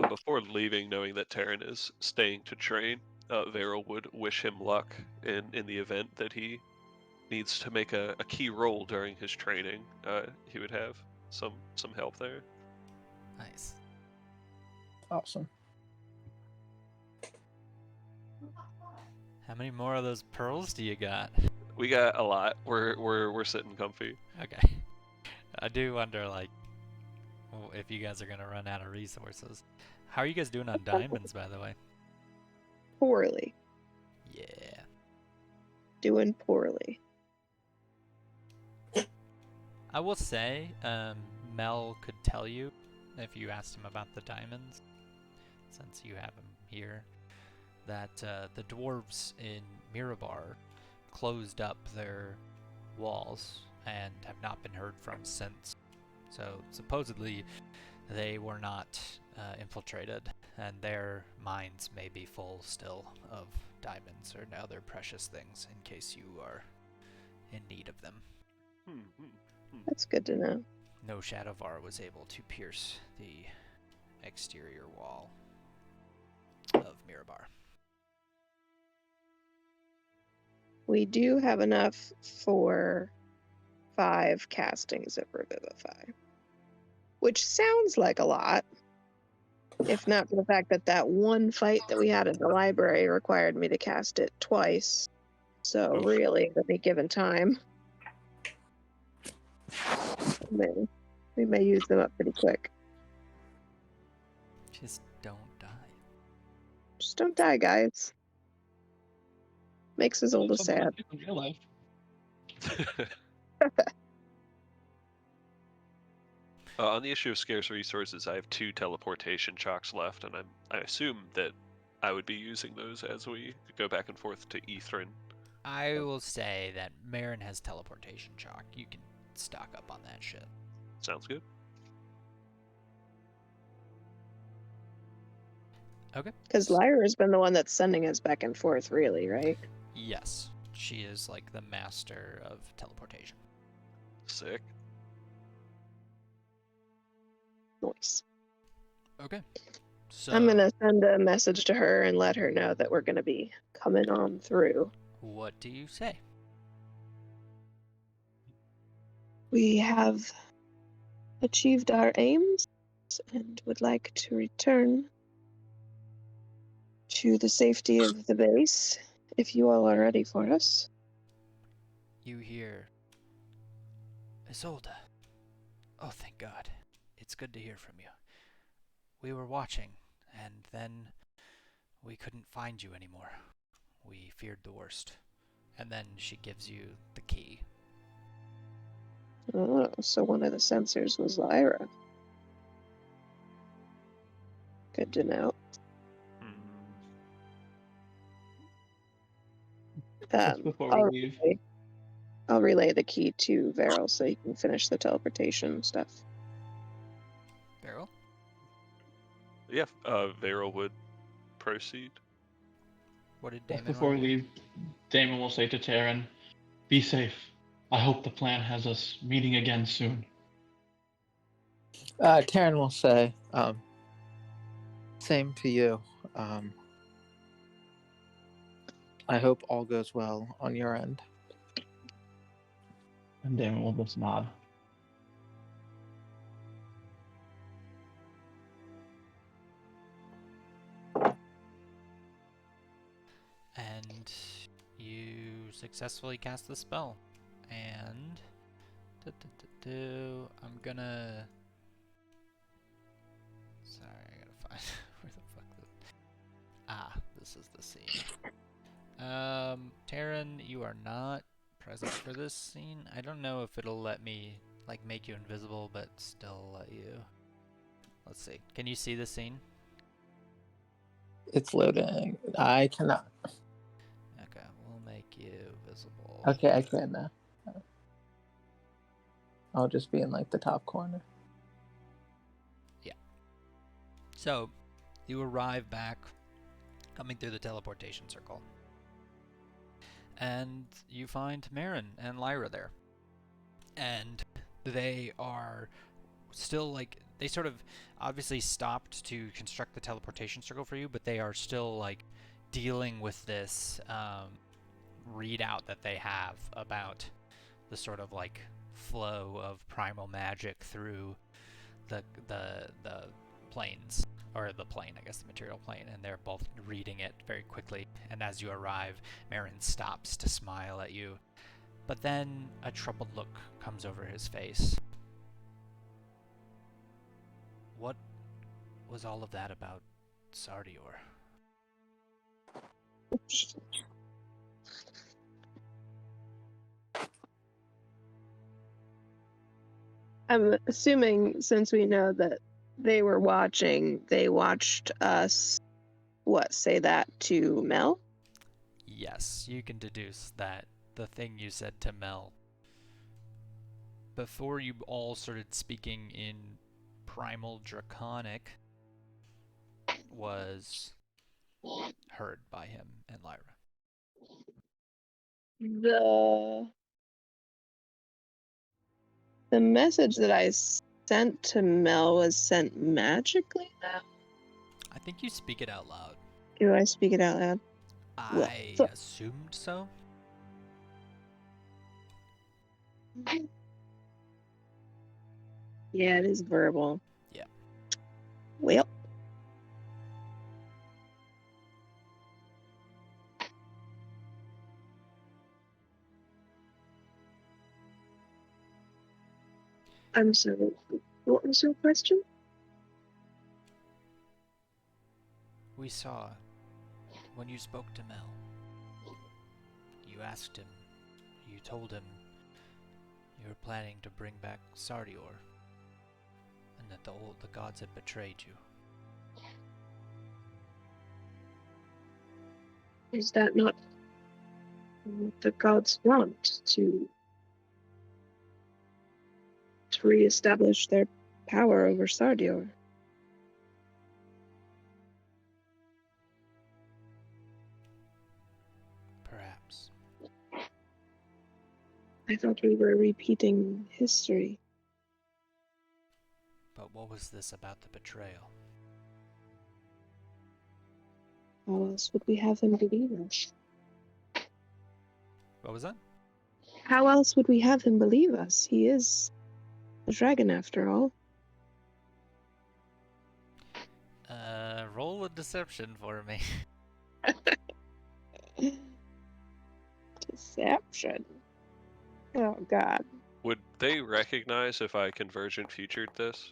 Before leaving, knowing that Terran is staying to train, Varel would wish him luck in the event that he needs to make a key role during his training. He would have some help there. Nice. Awesome. How many more of those pearls do you got? We got a lot. We're sitting comfy. Okay. I do wonder, like, if you guys are gonna run out of resources. How are you guys doing on diamonds, by the way? Poorly. Yeah. Doing poorly. I will say, Mel could tell you if you asked him about the diamonds, since you have him here, that the dwarves in Mirabar closed up their walls and have not been heard from since. So supposedly they were not infiltrated, and their mines may be full still of diamonds or other precious things in case you are in need of them. That's good to know. No Shadowvar was able to pierce the exterior wall of Mirabar. We do have enough for 5 castings of Revivify, which sounds like a lot, if not for the fact that that one fight that we had at the library required me to cast it twice. So Oof. really, at any given time, we may use them up pretty quick. Just don't die. Just don't die, guys. Makes us all Something sad. like this in real life. On the issue of scarce resources, I have 2 teleportation chalks left, and I assume that I would be using those as we go back and forth to Ethrin. I will say that Marin has teleportation chalk. You can stock up on that shit. Sounds good. Okay. Because Lyra's been the one that's sending us back and forth, really, right? Yes, she is like the master of teleportation. Sick. Nice. Okay. So I'm gonna send a message to her and let her know that we're gonna be coming on through. what do you say? We have achieved our aims and would like to return to the safety of the base, if you all are ready for us. You hear Isolde. Oh, thank God. It's good to hear from you. We were watching, and then we couldn't find you anymore. We feared the worst. And then she gives you the key. Oh, so one of the sensors was Lyra. Good to know. Just before I'll we leave, I'll relay the key to Varel so he can finish the teleportation stuff. Beryl? Yeah, Varel would proceed. What did just Damon before we want to do? leave, Damon will say to Taryn, "Be safe. I hope the plan has us meeting again soon." Taryn will say, same to you. I hope all goes well on your end. And Damon will just nod. And you successfully cast the spell. And I'm gonna. Sorry, I gotta find where the fuck this is the scene. Taryn, you are not present for this scene. I don't know if it'll let me like make you invisible, but still let you. Let's see. Can you see the scene? It's loading. I cannot. Okay, we'll make you visible. Okay, I can now. I'll just be in like the top corner. So, you arrive back, coming through the teleportation circle. And you find Marin and Lyra there. And they are still like they sort of obviously stopped to construct the teleportation circle for you, but they are still like dealing with this readout that they have about the sort of like flow of primal magic through the planes, or the plane, I guess the material plane, and they're both reading it very quickly. And as you arrive, Marin stops to smile at you, but then a troubled look comes over his face. What was all of that about Sardior? I'm assuming, since we know that they were watching, they watched us, say that to Mel? Yes, you can deduce that the thing you said to Mel before you all started speaking in Primal Draconic was heard by him and Lyra. The message that I sent to Mel was sent magically now? I think you speak it out loud. Do I speak it out loud? I assumed so. Yeah, it is verbal. Yeah. Well. I'm sorry. What was your question? We saw when you spoke to Mel. You asked him, you told him you were planning to bring back Sardior, and that the gods had betrayed you. Is that not what the gods want? To re-establish their power over Sardior? Perhaps. I thought we were repeating history. But what was this about the betrayal? How else would we have him believe us? What was that? How else would we have him believe us? He is a dragon after all. Roll a deception for me. Deception. Oh, God. Would they recognize if I convergent featured this?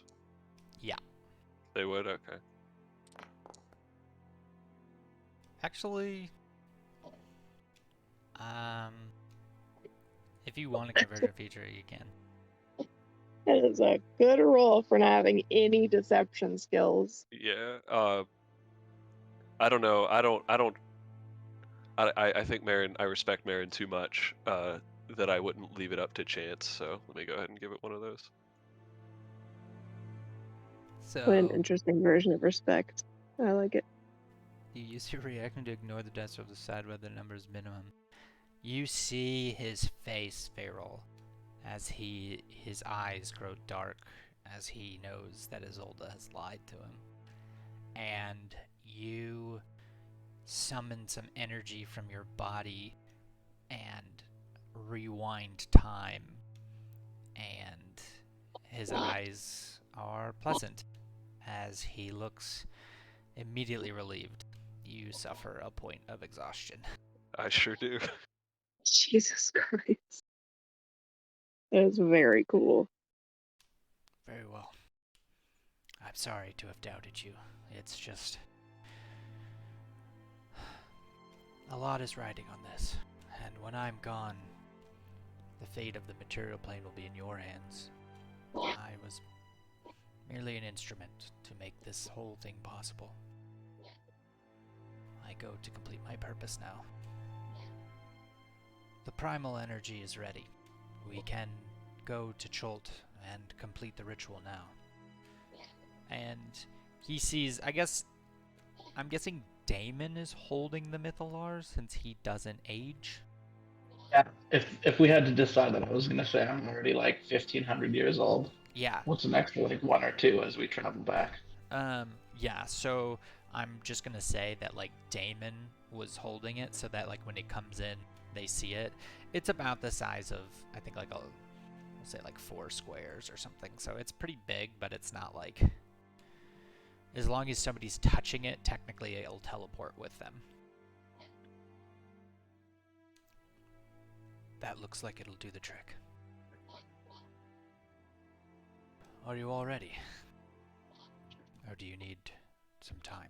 Yeah. They would? Okay. Actually, if you want a conversion feature, you can. That is a good roll for not having any deception skills. Yeah. I don't know. I think Marin. I respect Marin too much that I wouldn't leave it up to chance. So let me go ahead and give it one of those. So What an interesting version of respect. I like it. you use your reaction to ignore the dice or decide whether the number is minimum. You see his face, Feral, as his eyes grow dark as he knows that Isolde has lied to him. And you summon some energy from your body and rewind time, and his eyes are pleasant as he looks immediately relieved. You suffer a point of exhaustion. I sure do. Jesus Christ. That is very cool. Very well. I'm sorry to have doubted you. It's just... a lot is riding on this, and when I'm gone, the fate of the material plane will be in your hands. I was merely an instrument to make this whole thing possible. I go to complete my purpose now. The primal energy is ready. We can go to Cholt and complete the ritual now. And he sees, I'm guessing Damon is holding the Mythalar since he doesn't age. Yeah. If we had to decide that, I was gonna say I'm already like 1,500 years old. Yeah. What's the next, like, 1 or 2 as we travel back? Yeah, so I'm just gonna say that, like, Damon was holding it so that, like, when it comes in, they see it. It's about the size of, I think, like, we'll say, like, 4 squares or something. So it's pretty big, but it's not, like, as long as somebody's touching it, technically it'll teleport with them. That looks like it'll do the trick. Are you all ready? Or do you need some time?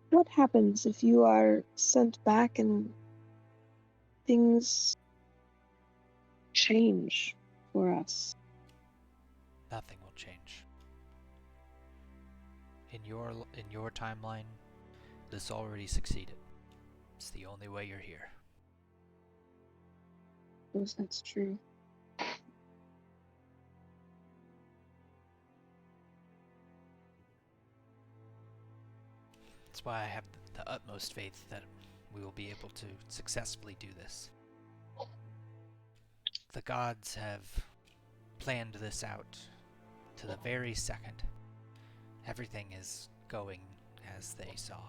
What happens if you are sent back and things change for us? Nothing will change. In your timeline, this already succeeded. It's the only way you're here. I suppose that's true. That's why I have the utmost faith that we will be able to successfully do this. The gods have planned this out to the very second. Everything is going as they saw.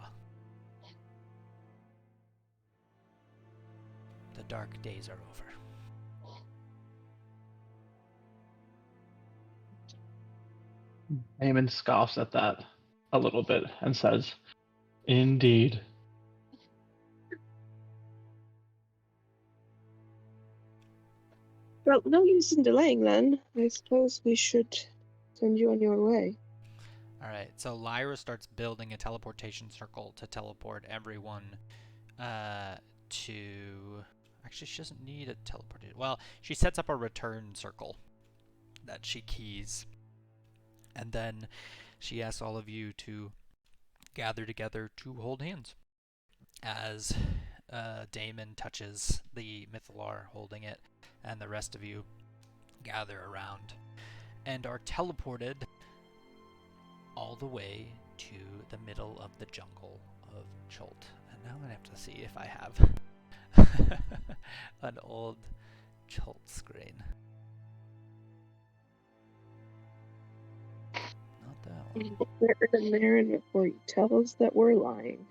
The dark days are over. Eamon scoffs at that a little bit and says, "Indeed." Well, no use in delaying then. I suppose we should send you on your way. Alright, so Lyra starts building a teleportation circle to teleport everyone to... Actually, she doesn't need a teleportation. Well, she sets up a return circle that she keys. And then she asks all of you to gather together to hold hands. As Damon touches the Mythalar holding it, and the rest of you gather around and are teleported all the way to the middle of the jungle of Cholt. And now I'm going to have to see if I have an old Cholt screen. Not that one. Where the Marin before you tell us that we're lying.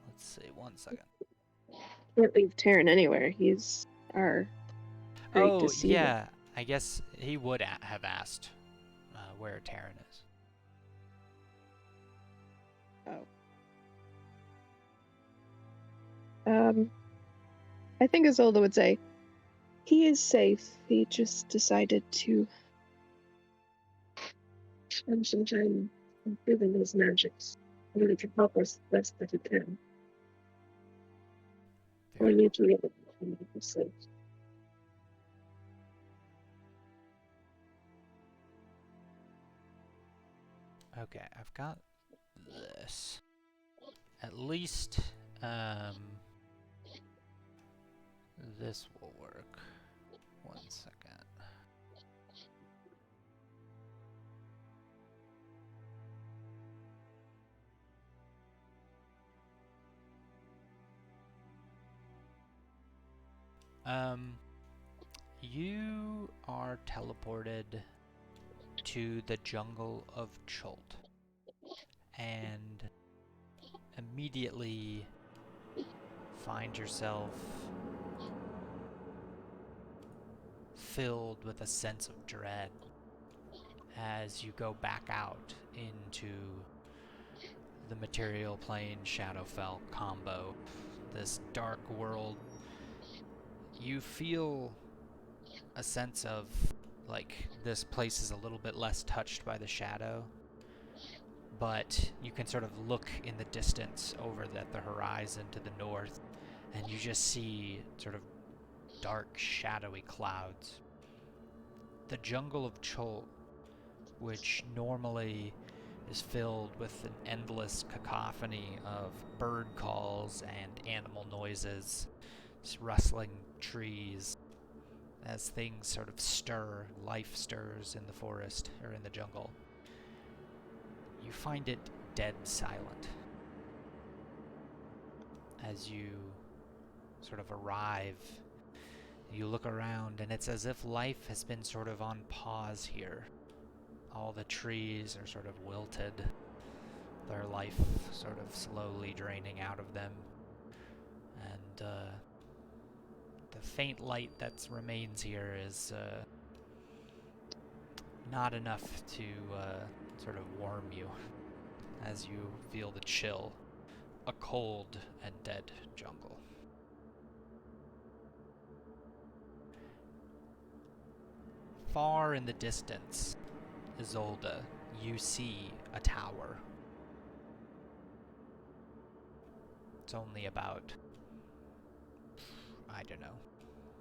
Let's see, 1 second. Can't leave Taryn anywhere. He's our great deceiver. Yeah, I guess he would have asked where Taryn is. Oh. I think Isolde would say, he is safe. He just decided to spend some time improving his magics. And he can help us the best that he can. We need to be able to make him safe. Okay, I've got this. At least, this will work. 1 second. You are teleported to the jungle of Cholt, and immediately find yourself filled with a sense of dread as you go back out into the material plane Shadowfell combo, this dark world. You feel a sense of, like, this place is a little bit less touched by the shadow, but you can sort of look in the distance over at the horizon to the north, and you just see sort of dark, shadowy clouds. The jungle of Cholt, which normally is filled with an endless cacophony of bird calls and animal noises, rustling trees, as things sort of stir, life stirs in the forest or in the jungle. You find it dead silent. As you sort of arrive, you look around, and it's as if life has been sort of on pause here. All the trees are sort of wilted, their life sort of slowly draining out of them. And the faint light that remains here is not enough to sort of warm you as you feel the chill. A cold and dead jungle. Far in the distance, Isolde, you see a tower. It's only about, I don't know,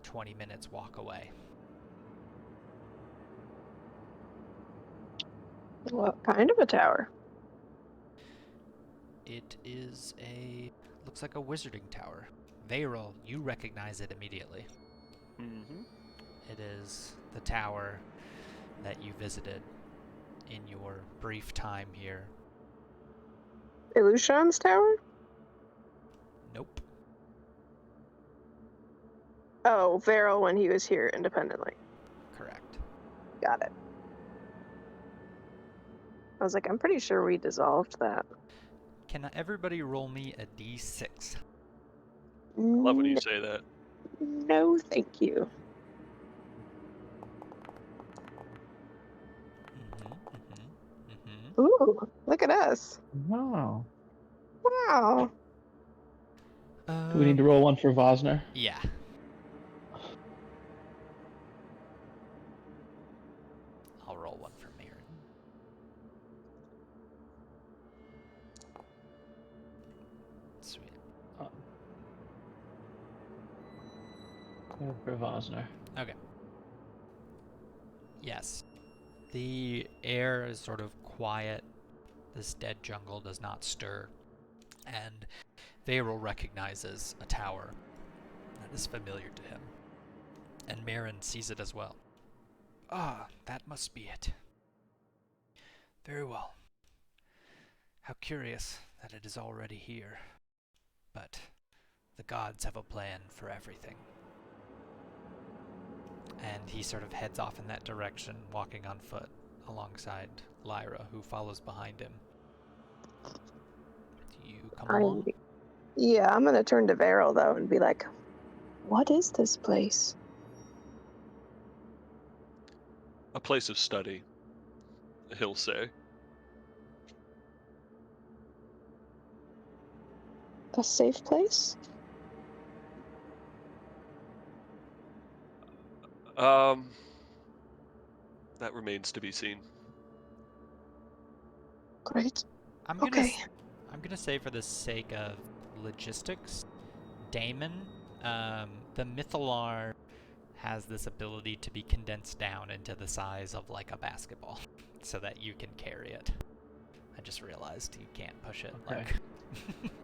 20 minutes walk away. What kind of a tower? It is looks like a wizarding tower. Vayril, you recognize it immediately. Mm-hmm. It is the tower that you visited in your brief time here. Ilushan's tower? Nope. Oh, Varel when he was here independently. Correct. Got it. I was like, I'm pretty sure we dissolved that. Can everybody roll me a d6? Love when you say that. No, thank you. Ooh, look at us. Wow. Wow. Do we need to roll one for Vosner? Yeah. I'll roll one for Mary. Sweet. For Vosner. Okay. Yes. The air is sort of quiet. This dead jungle does not stir. And Vayril recognizes a tower that is familiar to him. And Marin sees it as well. Ah, that must be it. Very well. How curious that it is already here. But the gods have a plan for everything. And he sort of heads off in that direction, walking on foot alongside Lyra, who follows behind him. Do you come along? Yeah, I'm gonna turn to Varel though and be like, what is this place? A place of study, he'll say. A safe place? That remains to be seen. Great. I'm gonna say, for the sake of logistics, Damon, the Mythalar has this ability to be condensed down into the size of like a basketball, so that you can carry it. I just realized you can't push it, Okay.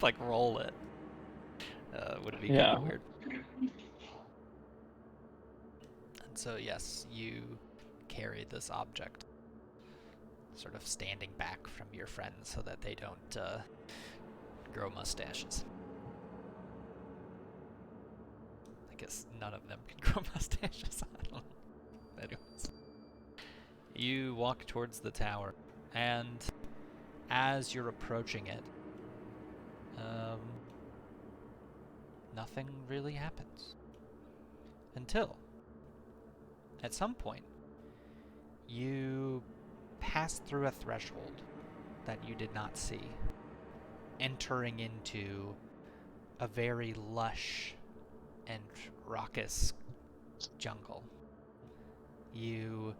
like roll it. Would be Yeah. kind of weird. And so yes, you carry this object, sort of standing back from your friends so that they don't grow mustaches. I guess none of them can grow mustaches. I don't know. Anyways. You walk towards the tower, and as you're approaching it, nothing really happens. Until, at some point, you pass through a threshold that you did not see, entering into a very lush and raucous jungle. You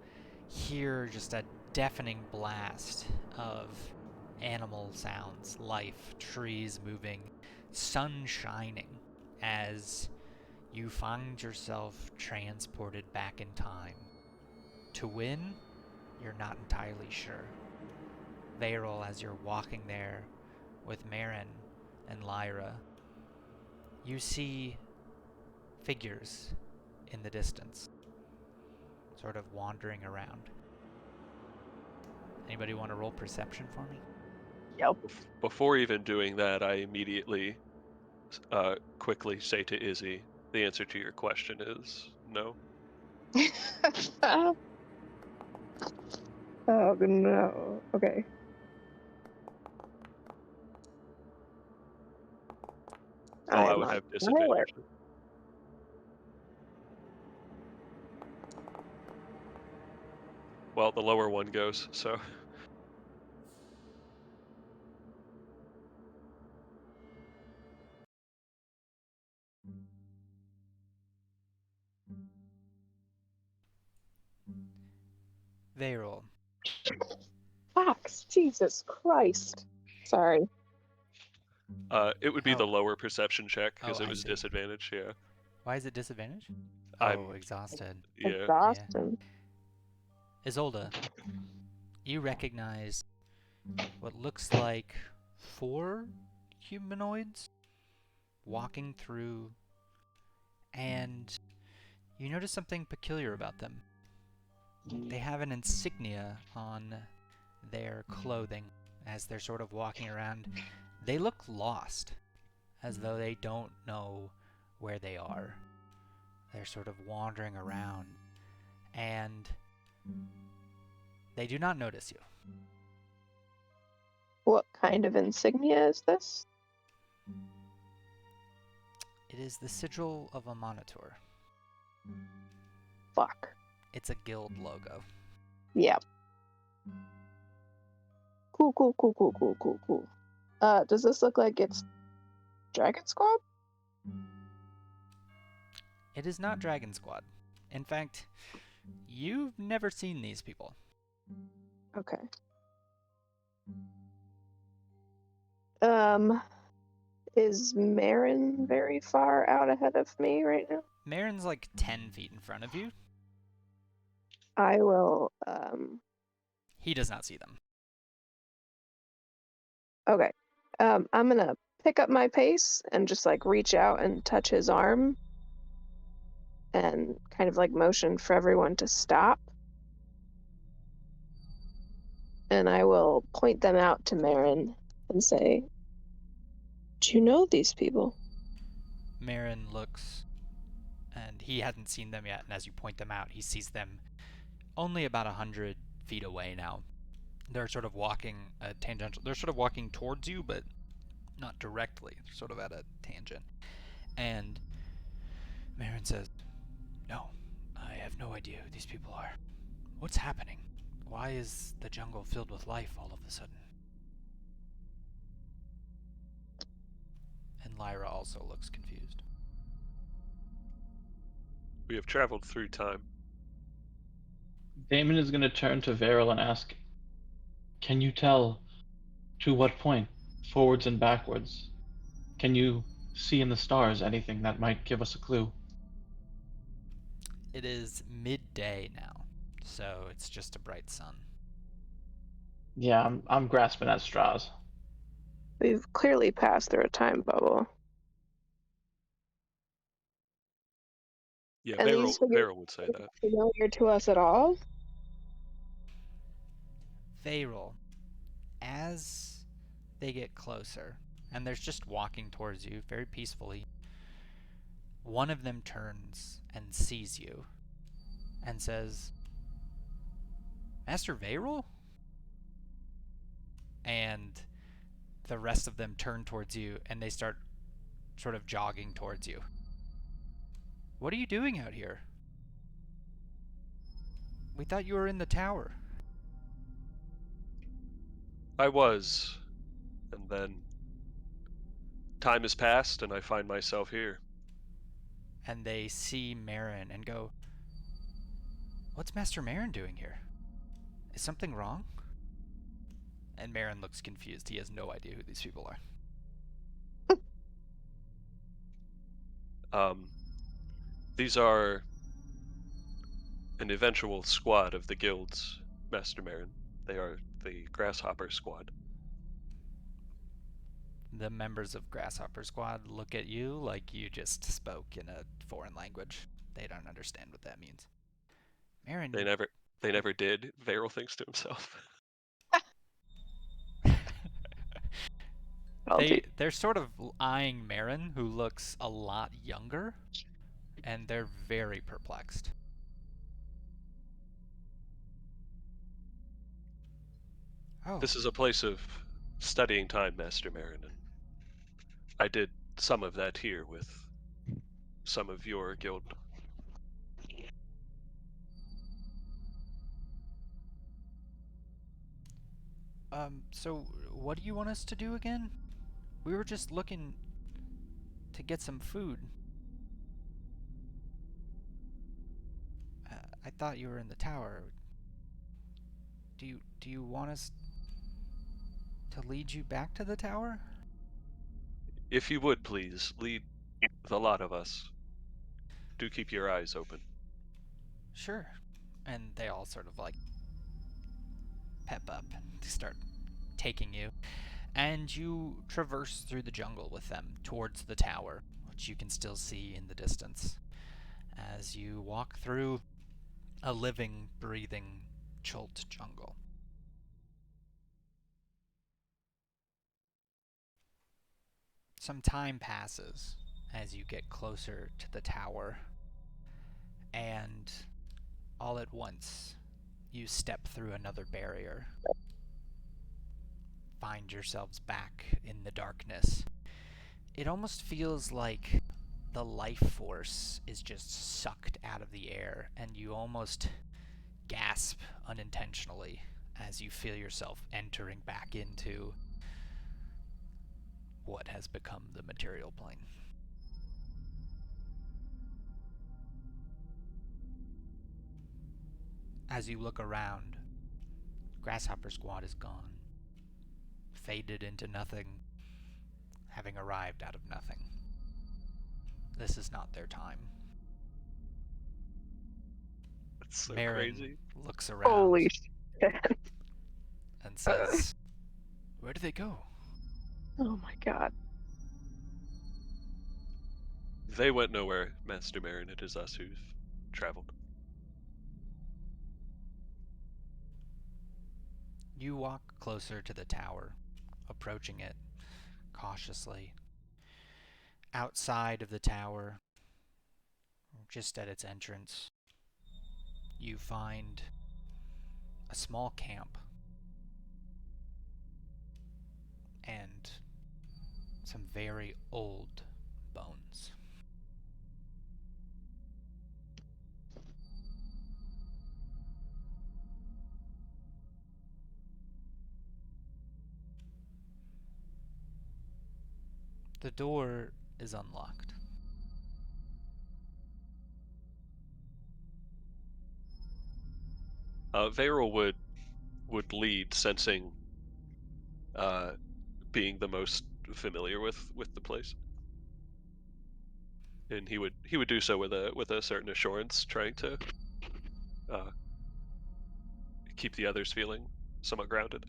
hear just a deafening blast of animal sounds, life, trees moving, sun shining, as you find yourself transported back in time. To win, you're not entirely sure. Vayril, as you're walking there with Marin and Lyra, you see figures in the distance, sort of wandering around. Anybody want to roll perception for me? Yep. Before even doing that, I immediately quickly say to Izzy, the answer to your question is no. Oh no. Okay. Oh, I am would on have silent. disadvantage. Well, the lower one goes, so. Veyrol, Fox, Jesus Christ. Sorry. It would be the Oh. lower perception check because Oh, it I was see. disadvantage. Yeah. Why is it disadvantage? I'm Oh, exhausted. yeah. Exhaustion. Isolde, you recognize what looks like 4 humanoids walking through, and you notice something peculiar about them. They have an insignia on their clothing as they're sort of walking around. They look lost, as though they don't know where they are. They're sort of wandering around, and they do not notice you. What kind of insignia is this? It is the sigil of a monitor. Fuck. It's a guild logo. Yep. Cool. Does this look like it's Dragon Squad? It is not Dragon Squad. In fact, you've never seen these people. Okay. Is Marin very far out ahead of me right now? Marin's like 10 feet in front of you. I will, He does not see them. okay. I'm gonna pick up my pace and just like reach out and touch his arm and kind of like motion for everyone to stop. And I will point them out to Marin and say, "Do you know these people?" Marin looks, and he hadn't seen them yet, and as you point them out, he sees them only about 100 feet away now. They're sort of walking a tangential. They're sort of walking towards you, but not directly. They're sort of at a tangent. And Marin says, "No, I have no idea who these people are. What's happening? Why is the jungle filled with life all of a sudden?" And Lyra also looks confused. We have traveled through time. Damon is going to turn to Veryl and ask, "Can you tell to what point, forwards and backwards? Can you see in the stars anything that might give us a clue?" It is midday now, so it's just a bright sun. Yeah, I'm grasping at straws. We've clearly passed through a time bubble. Yeah, And these figures Veryl would say aren't that. familiar to us at all? Veyrol, as they get closer, and they're just walking towards you very peacefully, one of them turns and sees you and says, "Master Veyrol?" And the rest of them turn towards you and they start sort of jogging towards you. "What are you doing out here? We thought you were in the tower." I was, and then time has passed, and I find myself here. And they see Marin and go, "What's Master Marin doing here? Is something wrong?" And Marin looks confused. He has no idea who these people are. These are an eventual squad of the guilds, Master Marin. They are the Grasshopper Squad. The members of Grasshopper Squad look at you like you just spoke in a foreign language. They don't understand what that means. Marin, They never did. Varel thinks to himself. they're sort of eyeing Marin, who looks a lot younger, and they're very perplexed. Oh, This is a place of studying time, Master Marin, and I did some of that here with some of your guild. so what do you want us to do again? We were just looking to get some food. I thought you were in the tower. Do you want us to lead you back to the tower? If you would, please, lead the lot of us. Do keep your eyes open. Sure. And they all sort of like pep up and start taking you. And you traverse through the jungle with them towards the tower, which you can still see in the distance. As you walk through a living, breathing Chult jungle. Some time passes as you get closer to the tower, and all at once you step through another barrier. Find yourselves back in the darkness. It almost feels like the life force is just sucked out of the air, and you almost gasp unintentionally as you feel yourself entering back into what has become the material plane. As you look around, Grasshopper Squad is gone, faded into nothing, having arrived out of nothing. This is not their time. That's so Marin crazy. looks around Holy shit. and says, "Where did they go?" Oh my god. They went nowhere, Master Marin. It is us who've traveled. You walk closer to the tower, approaching it cautiously. Outside of the tower, just at its entrance, you find a small camp and some very old bones. The door is unlocked. Varel would lead, sensing being the most familiar with the place, and he would do so with a certain assurance, trying to keep the others feeling somewhat grounded.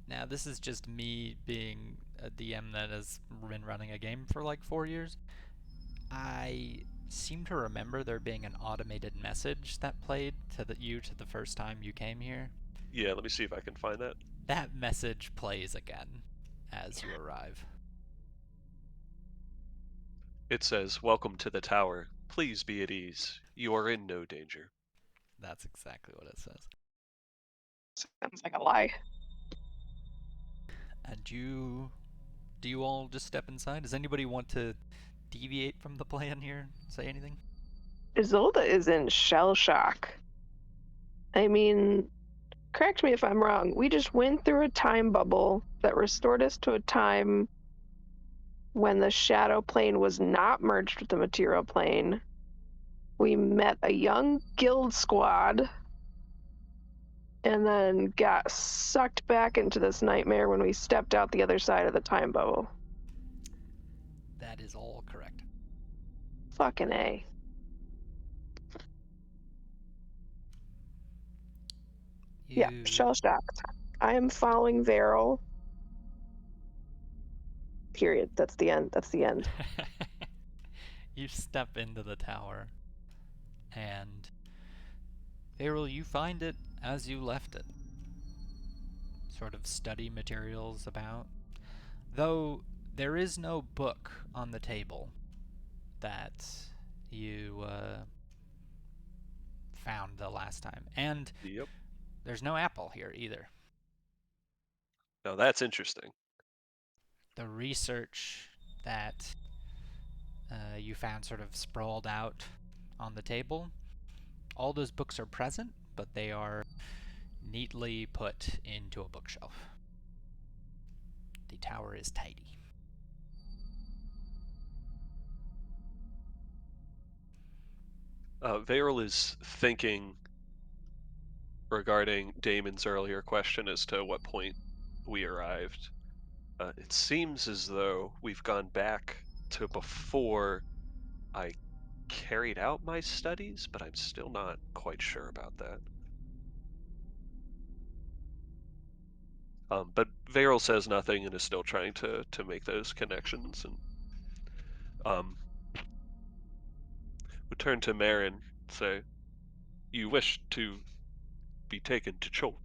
Now, this is just me being a DM that has been running a game for like 4 years. I seem to remember there being an automated message that played to you the first time you came here. Yeah, let me see if I can find that. That message plays again as you arrive. It says, "Welcome to the tower. Please be at ease. You are in no danger." That's exactly what it says. Sounds like a lie. And do you all just step inside? Does anybody want to deviate from the plan here? Say anything? Isolde is in shell shock. I mean, correct me if I'm wrong. We just went through a time bubble that restored us to a time when the shadow plane was not merged with the material plane. We met a young guild squad and then got sucked back into this nightmare when we stepped out the other side of the time bubble. That is all correct. Fucking A. Yeah, shell shocked. I am following Varel. Period. That's the end. That's the end. You step into the tower, and Errol, you find it as you left it. Sort of study materials about. Though there is no book on the table that you found the last time. And Yep. there's no apple here either. Now that's interesting. The research that you found sort of sprawled out on the table, all those books are present, but they are neatly put into a bookshelf. The tower is tidy. Varel is thinking regarding Damon's earlier question as to what point we arrived. It seems as though we've gone back to before I carried out my studies, but I'm still not quite sure about that. But Varel says nothing and is still trying to make those connections, and would turn to Marin, say, "You wish to be taken to Chult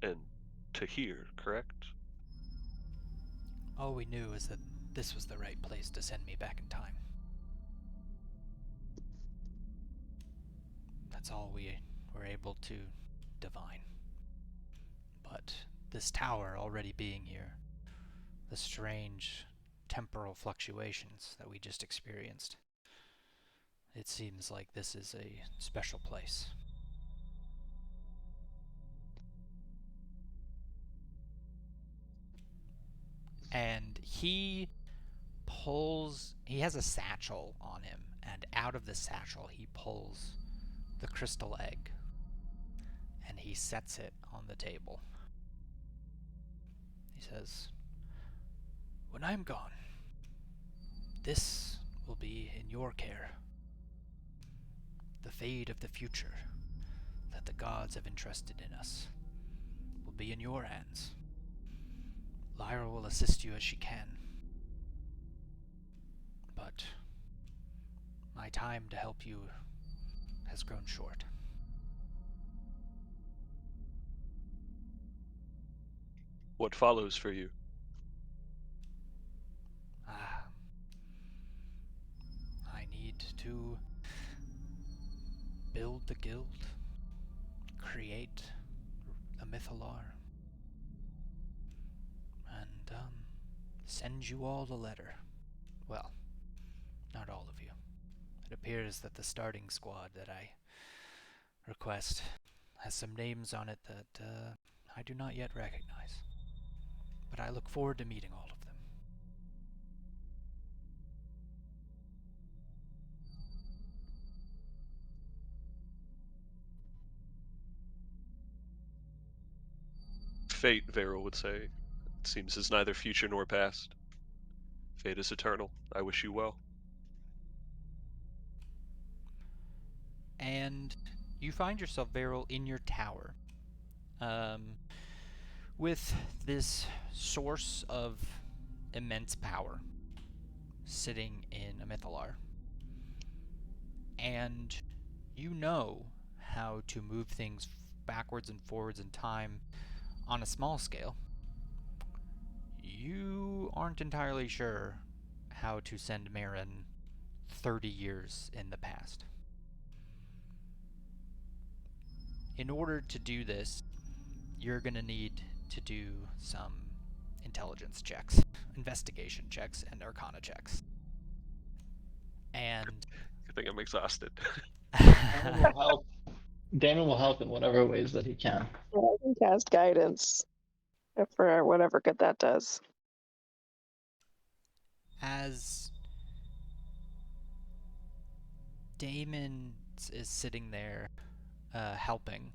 and to here, correct?" All we knew is that this was the right place to send me back in time. That's all we were able to divine. But this tower already being here, the strange temporal fluctuations that we just experienced, it seems like this is a special place. And he has a satchel on him, and out of the satchel he pulls the crystal egg, and he sets it on the table. He says, "When I'm gone, this will be in your care. The fate of the future that the gods have entrusted in us will be in your hands. Lyra will assist you as she can. But my time to help you has grown short." What follows for you? I need to build the guild, create a Mythalar, and send you all a letter. Well, not all of you. It appears that the starting squad that I request has some names on it that I do not yet recognize. But I look forward to meeting all of them. Fate, Varel would say. It seems is neither future nor past. Fate is eternal. I wish you well. And you find yourself, Varel, in your tower. With this source of immense power sitting in a Mythalar. And you know how to move things backwards and forwards in time on a small scale. You aren't entirely sure how to send Marin 30 years in the past. In order to do this, you're going to need to do some intelligence checks, investigation checks, and arcana checks. And I think I'm exhausted. Damon will help. Damon will help in whatever ways that he can. Yeah, I can cast guidance for whatever good that does. as Damon is sitting there helping,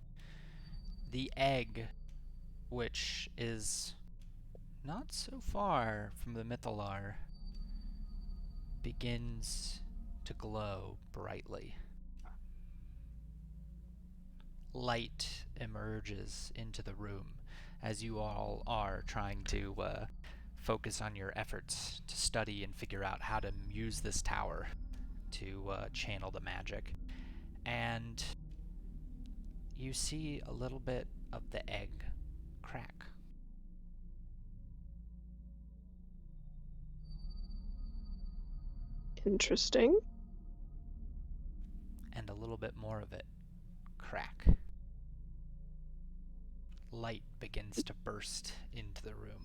the egg, which is not so far from the Mythalar, begins to glow brightly. Light emerges into the room as you all are trying to focus on your efforts to study and figure out how to use this tower to channel the magic. And you see a little bit of the egg crack. Interesting. And a little bit more of it crack. Light begins to burst into the room.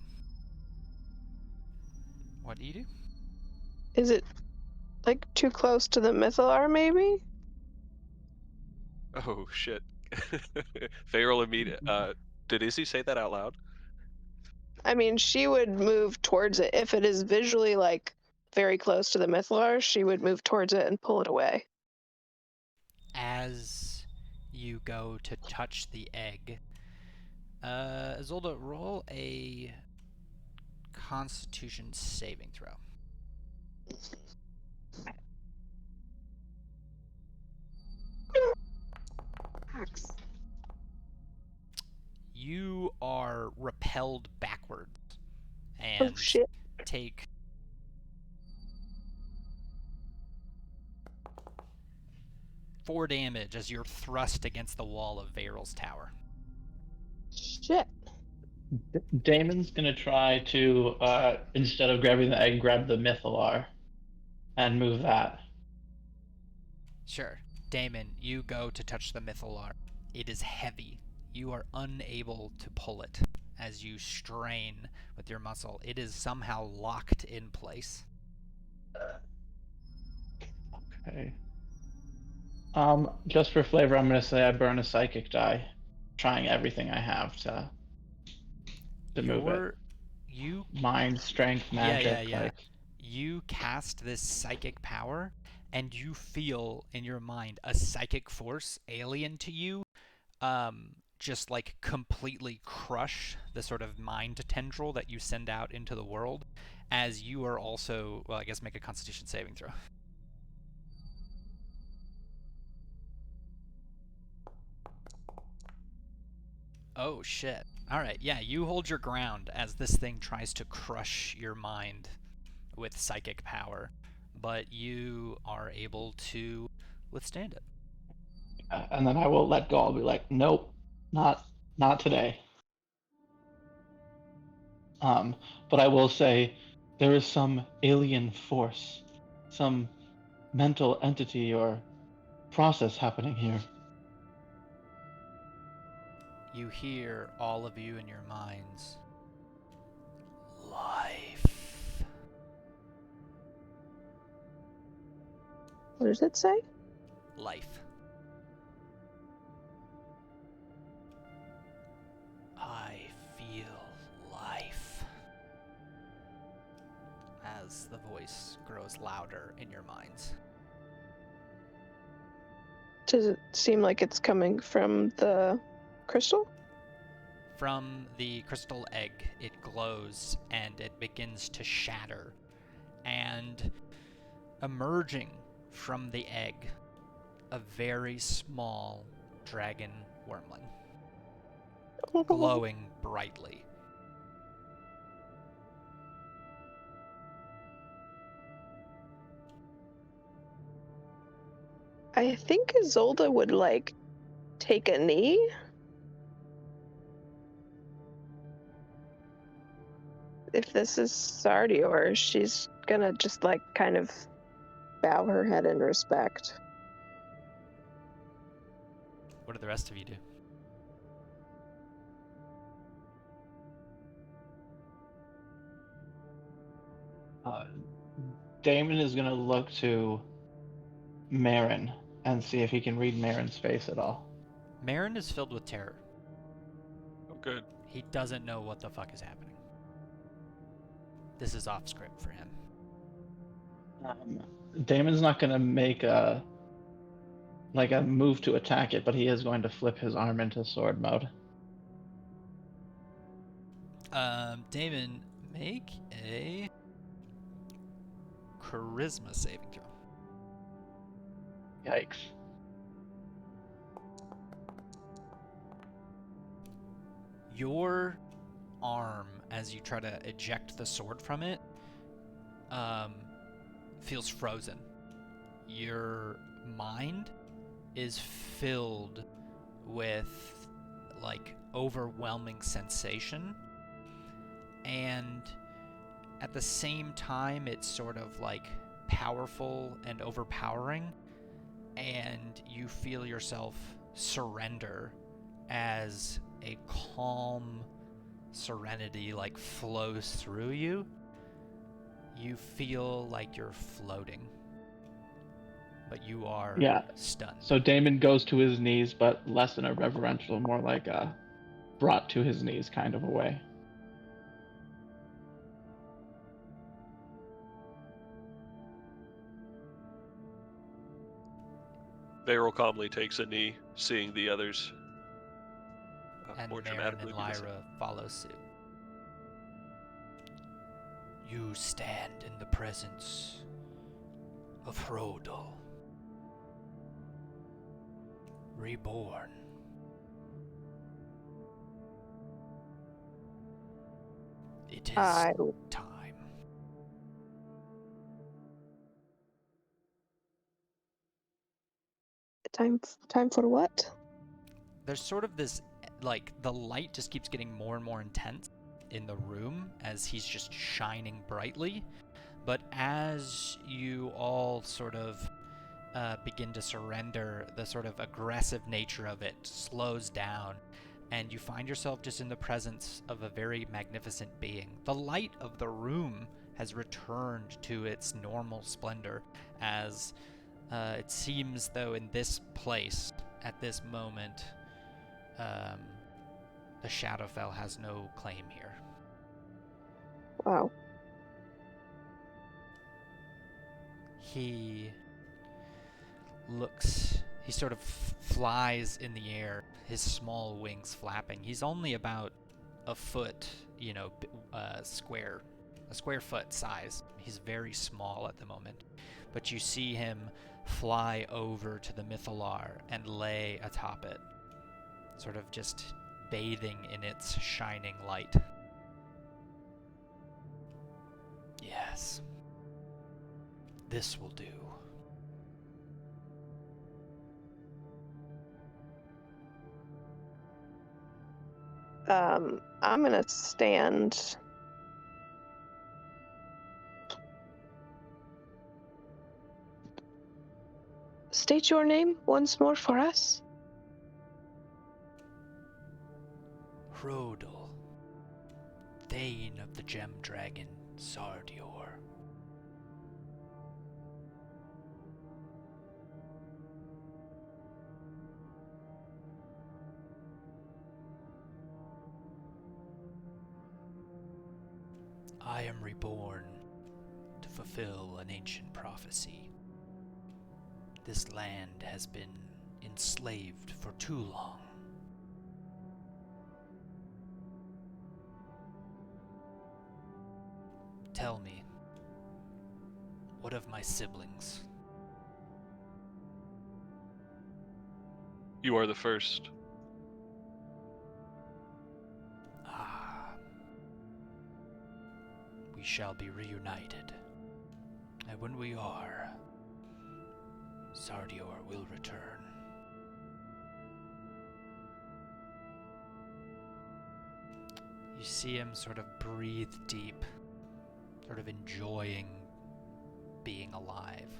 What do you do? Is it, like, too close to the Mythalar, maybe? Oh shit. Farrell immediate. Did Izzy say that out loud? I mean, she would move towards it. If it is visually, like, very close to the Mythalar, she would move towards it and pull it away. As you go to touch the egg, Isolde, roll a Constitution saving throw. You are repelled backwards and Oh shit. take 4 damage as you're thrust against the wall of Varel's tower. Shit. Damon's gonna try to, instead of grabbing the egg, grab the Mythalar and move that. Sure. Damon, you go to touch the Mythalar. It is heavy. You are unable to pull it as you strain with your muscle. It is somehow locked in place. Okay. Just for flavor, I'm gonna say I burn a psychic die, trying everything I have to move it. You Mind, strength, magic, yeah. like. You cast this psychic power, and you feel in your mind a psychic force alien to you, just like completely crush the sort of mind tendril that you send out into the world, as you are also, well, I guess make a Constitution saving throw. Oh shit. Alright, yeah, you hold your ground as this thing tries to crush your mind with psychic power, but you are able to withstand it. And then I will let go. I'll be like, nope, not today. But I will say, there is some alien force, some mental entity or process happening here. You hear, all of you in your minds, life. What does it say? Life. I feel life. As the voice grows louder in your minds. Does it seem like it's coming from the crystal? From the crystal egg, it glows and it begins to shatter. And emerging from the egg, a very small dragon wormling, glowing brightly. I think Isolde would, like, take a knee. If this is Sardior, she's gonna just, like, kind of bow her head in respect. What do the rest of you do? Damon is gonna look to Marin and see if he can read Marin's face at all. Marin is filled with terror. Oh, good. He doesn't know what the fuck is happening. This is off script for him. Damon's not gonna make a move to attack it, but he is going to flip his arm into sword mode. Damon, make a charisma saving throw. Yikes. Your arm, as you try to eject the sword from it, feels frozen. Your mind is filled with like overwhelming sensation, and at the same time it's sort of like powerful and overpowering, and you feel yourself surrender as a calm serenity like flows through you. You feel like you're floating, but you are stunned. So Damon goes to his knees, but less in a reverential, more like a brought to his knees kind of a way. Varel calmly takes a knee, seeing the others And more Marin dramatically and do the same. Lyra follow suit. You stand in the presence of Hrodel, reborn. It is time. Time for what? There's sort of this, like, the light just keeps getting more and more intense in the room as he's just shining brightly. But as you all sort of begin to surrender, the sort of aggressive nature of it slows down, and you find yourself just in the presence of a very magnificent being. The light of the room has returned to its normal splendor, as it seems though in this place, at this moment, the Shadowfell has no claim here. Wow. He sort of flies in the air, his small wings flapping. He's only about a foot, a square foot size. He's very small at the moment. But you see him fly over to the Mythalar and lay atop it, sort of just bathing in its shining light. Yes. This will do. I'm gonna stand. State your name once more for us. Hrodel, Thane of the Gem Dragon, Sardior. I am reborn to fulfill an ancient prophecy. This land has been enslaved for too long. Tell me, what of my siblings? You are the first. We shall be reunited. And when we are, Sardior will return. You see him sort of breathe deep, sort of enjoying being alive.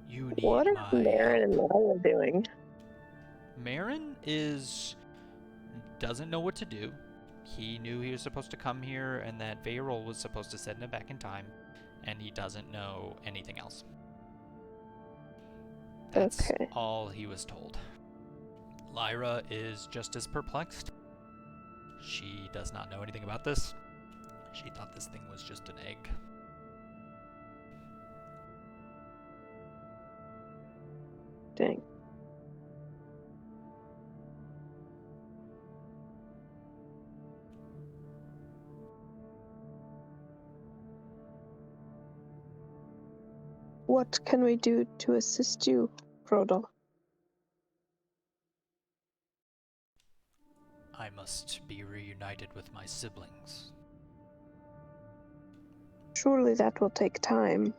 You need What are my Marin and help. Lyra doing? Marin doesn't know what to do. He knew he was supposed to come here and that Varel was supposed to send him back in time, and he doesn't know anything else. That's all he was told. Lyra is just as perplexed. She does not know anything about this. She thought this thing was just an egg. Dang. What can we do to assist you, Rodol? I must be reunited with my siblings. Surely that will take time.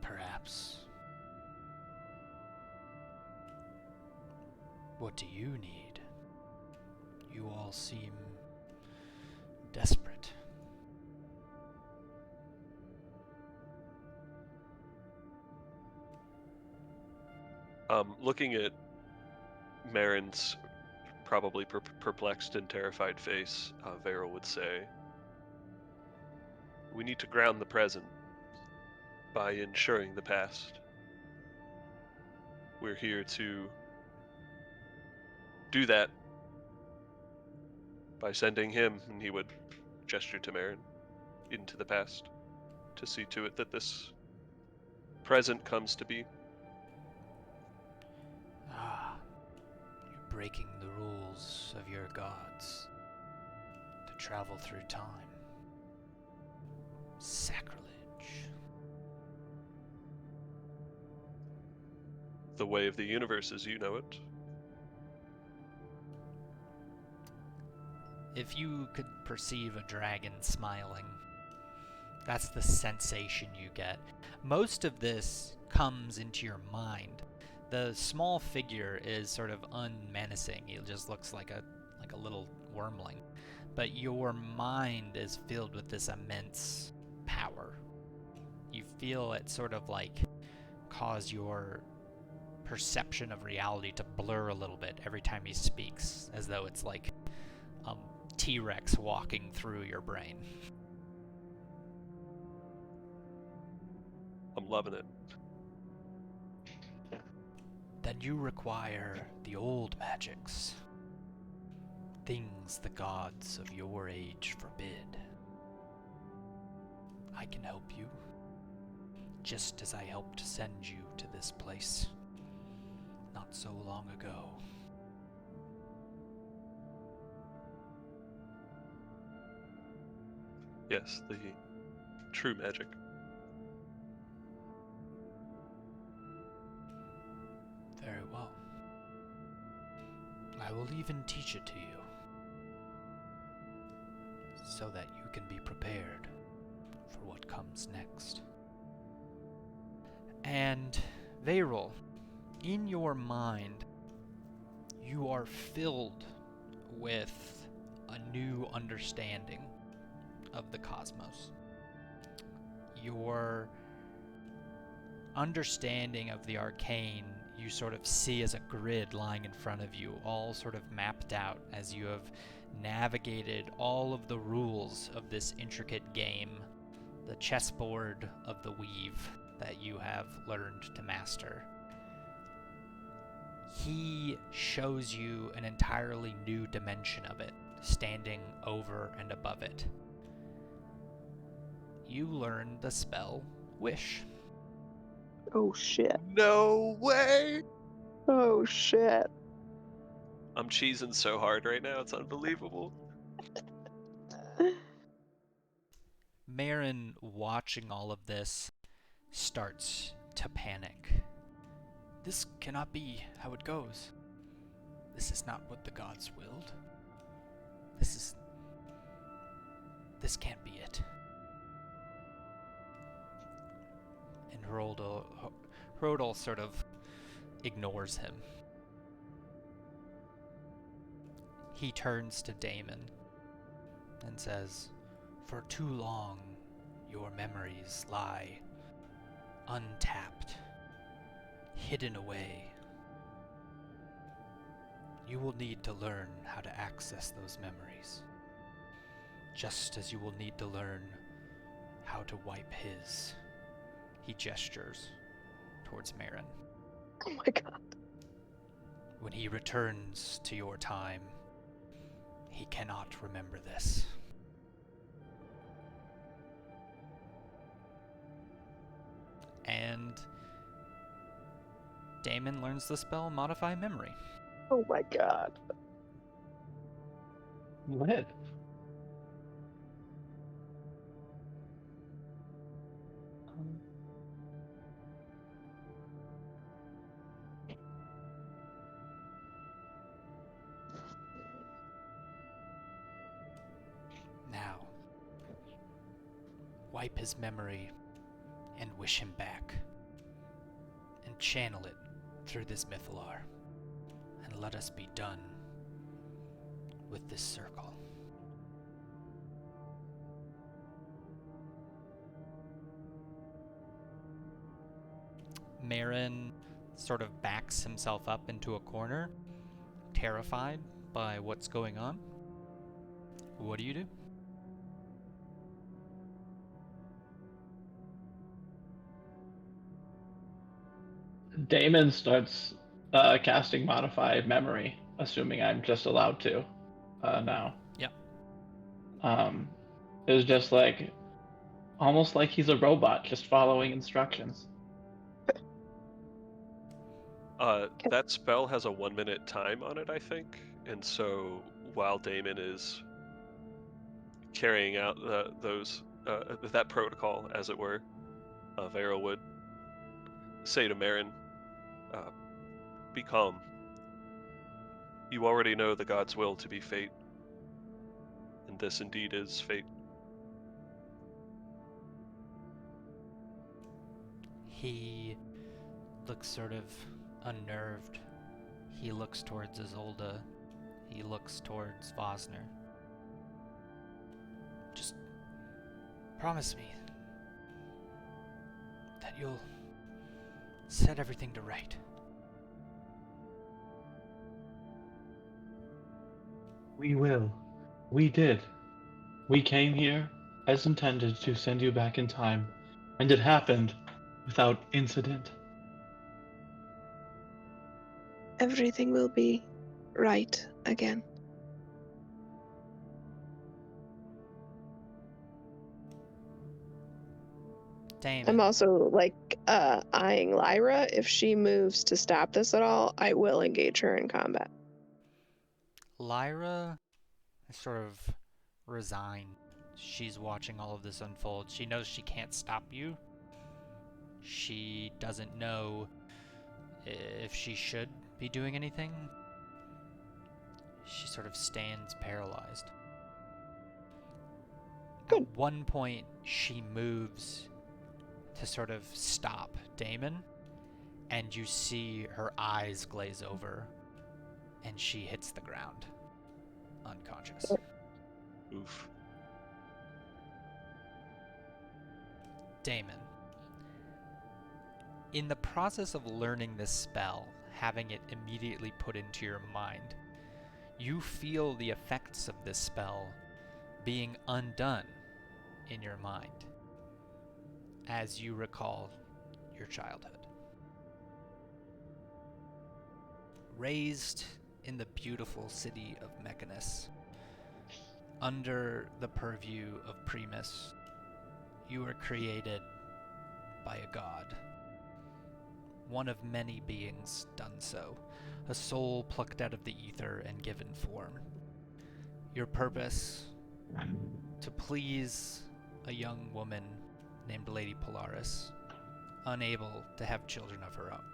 Perhaps. What do you need? You all seem desperate. Looking at Marin's probably perplexed and terrified face, Varel would say, "We need to ground the present by ensuring the past. We're here to do that by sending him," and he would gesture to Marin, "into the past to see to it that this present comes to be." Ah, you're breaking the rules of your gods to travel through time. Sacrilege. The way of the universe as you know it. If you could perceive a dragon smiling, that's the sensation you get. Most of this comes into your mind. The small figure is sort of unmenacing. He just looks like a little wormling. But your mind is filled with this immense power. You feel it sort of like cause your perception of reality to blur a little bit every time he speaks, as though it's like T-Rex walking through your brain. I'm loving it. Then you require the old magics. Things the gods of your age forbid. I can help you, just as I helped send you to this place not so long ago. Yes, the true magic. Very well. I will even teach it to you, so that you can be prepared for what comes next. And Varel, in your mind, you are filled with a new understanding of the cosmos. Your understanding of the arcane you sort of see as a grid lying in front of you, all sort of mapped out as you have navigated all of the rules of this intricate game, the chessboard of the weave that you have learned to master. He shows you an entirely new dimension of it, standing over and above it. You learn the spell Wish. Oh shit. No way! Oh shit. I'm cheesing so hard right now, it's unbelievable. Marin, watching all of this, starts to panic. This cannot be how it goes. This is not what the gods willed. This can't be it. And Rodol sort of ignores him. He turns to Damon and says, "For too long, your memories lie untapped, hidden away. You will need to learn how to access those memories, just as you will need to learn how to wipe his." He gestures towards Marin. Oh my god. When he returns to your time, he cannot remember this. And Damon learns the spell Modify Memory. Oh my god. Lit. Now, wipe his memory and wish him back, and channel it through this Mythalar, and let us be done with this circle. Marin sort of backs himself up into a corner, terrified by what's going on. What do you do? Damon starts casting Modify Memory, assuming I'm just allowed to now. Yep. It's just like almost like he's a robot, just following instructions. That spell has a 1-minute time on it, I think, and so while Damon is carrying out that protocol, as it were, Vera would say to Marin, "Be calm. You already know the God's will to be fate, and this indeed is fate." He looks sort of unnerved. He looks towards Isolde. He looks towards Vosner. Just promise me that you'll set everything to right. We will. We did. We came here as intended to send you back in time, and it happened without incident. Everything will be right again. Damon. I'm also eyeing Lyra. If she moves to stop this at all, I will engage her in combat. Lyra is sort of resigned. She's watching all of this unfold. She knows she can't stop you. She doesn't know if she should be doing anything. She sort of stands paralyzed. Good. At one point, she moves to sort of stop Damon, and you see her eyes glaze over, and she hits the ground, unconscious. Oof. Damon, in the process of learning this spell, having it immediately put into your mind, you feel the effects of this spell being undone in your mind as you recall your childhood. Raised in the beautiful city of Mechanus, under the purview of Primus, you were created by a god. One of many beings done so, a soul plucked out of the ether and given form. Your purpose, to please a young woman named Lady Polaris, unable to have children of her own.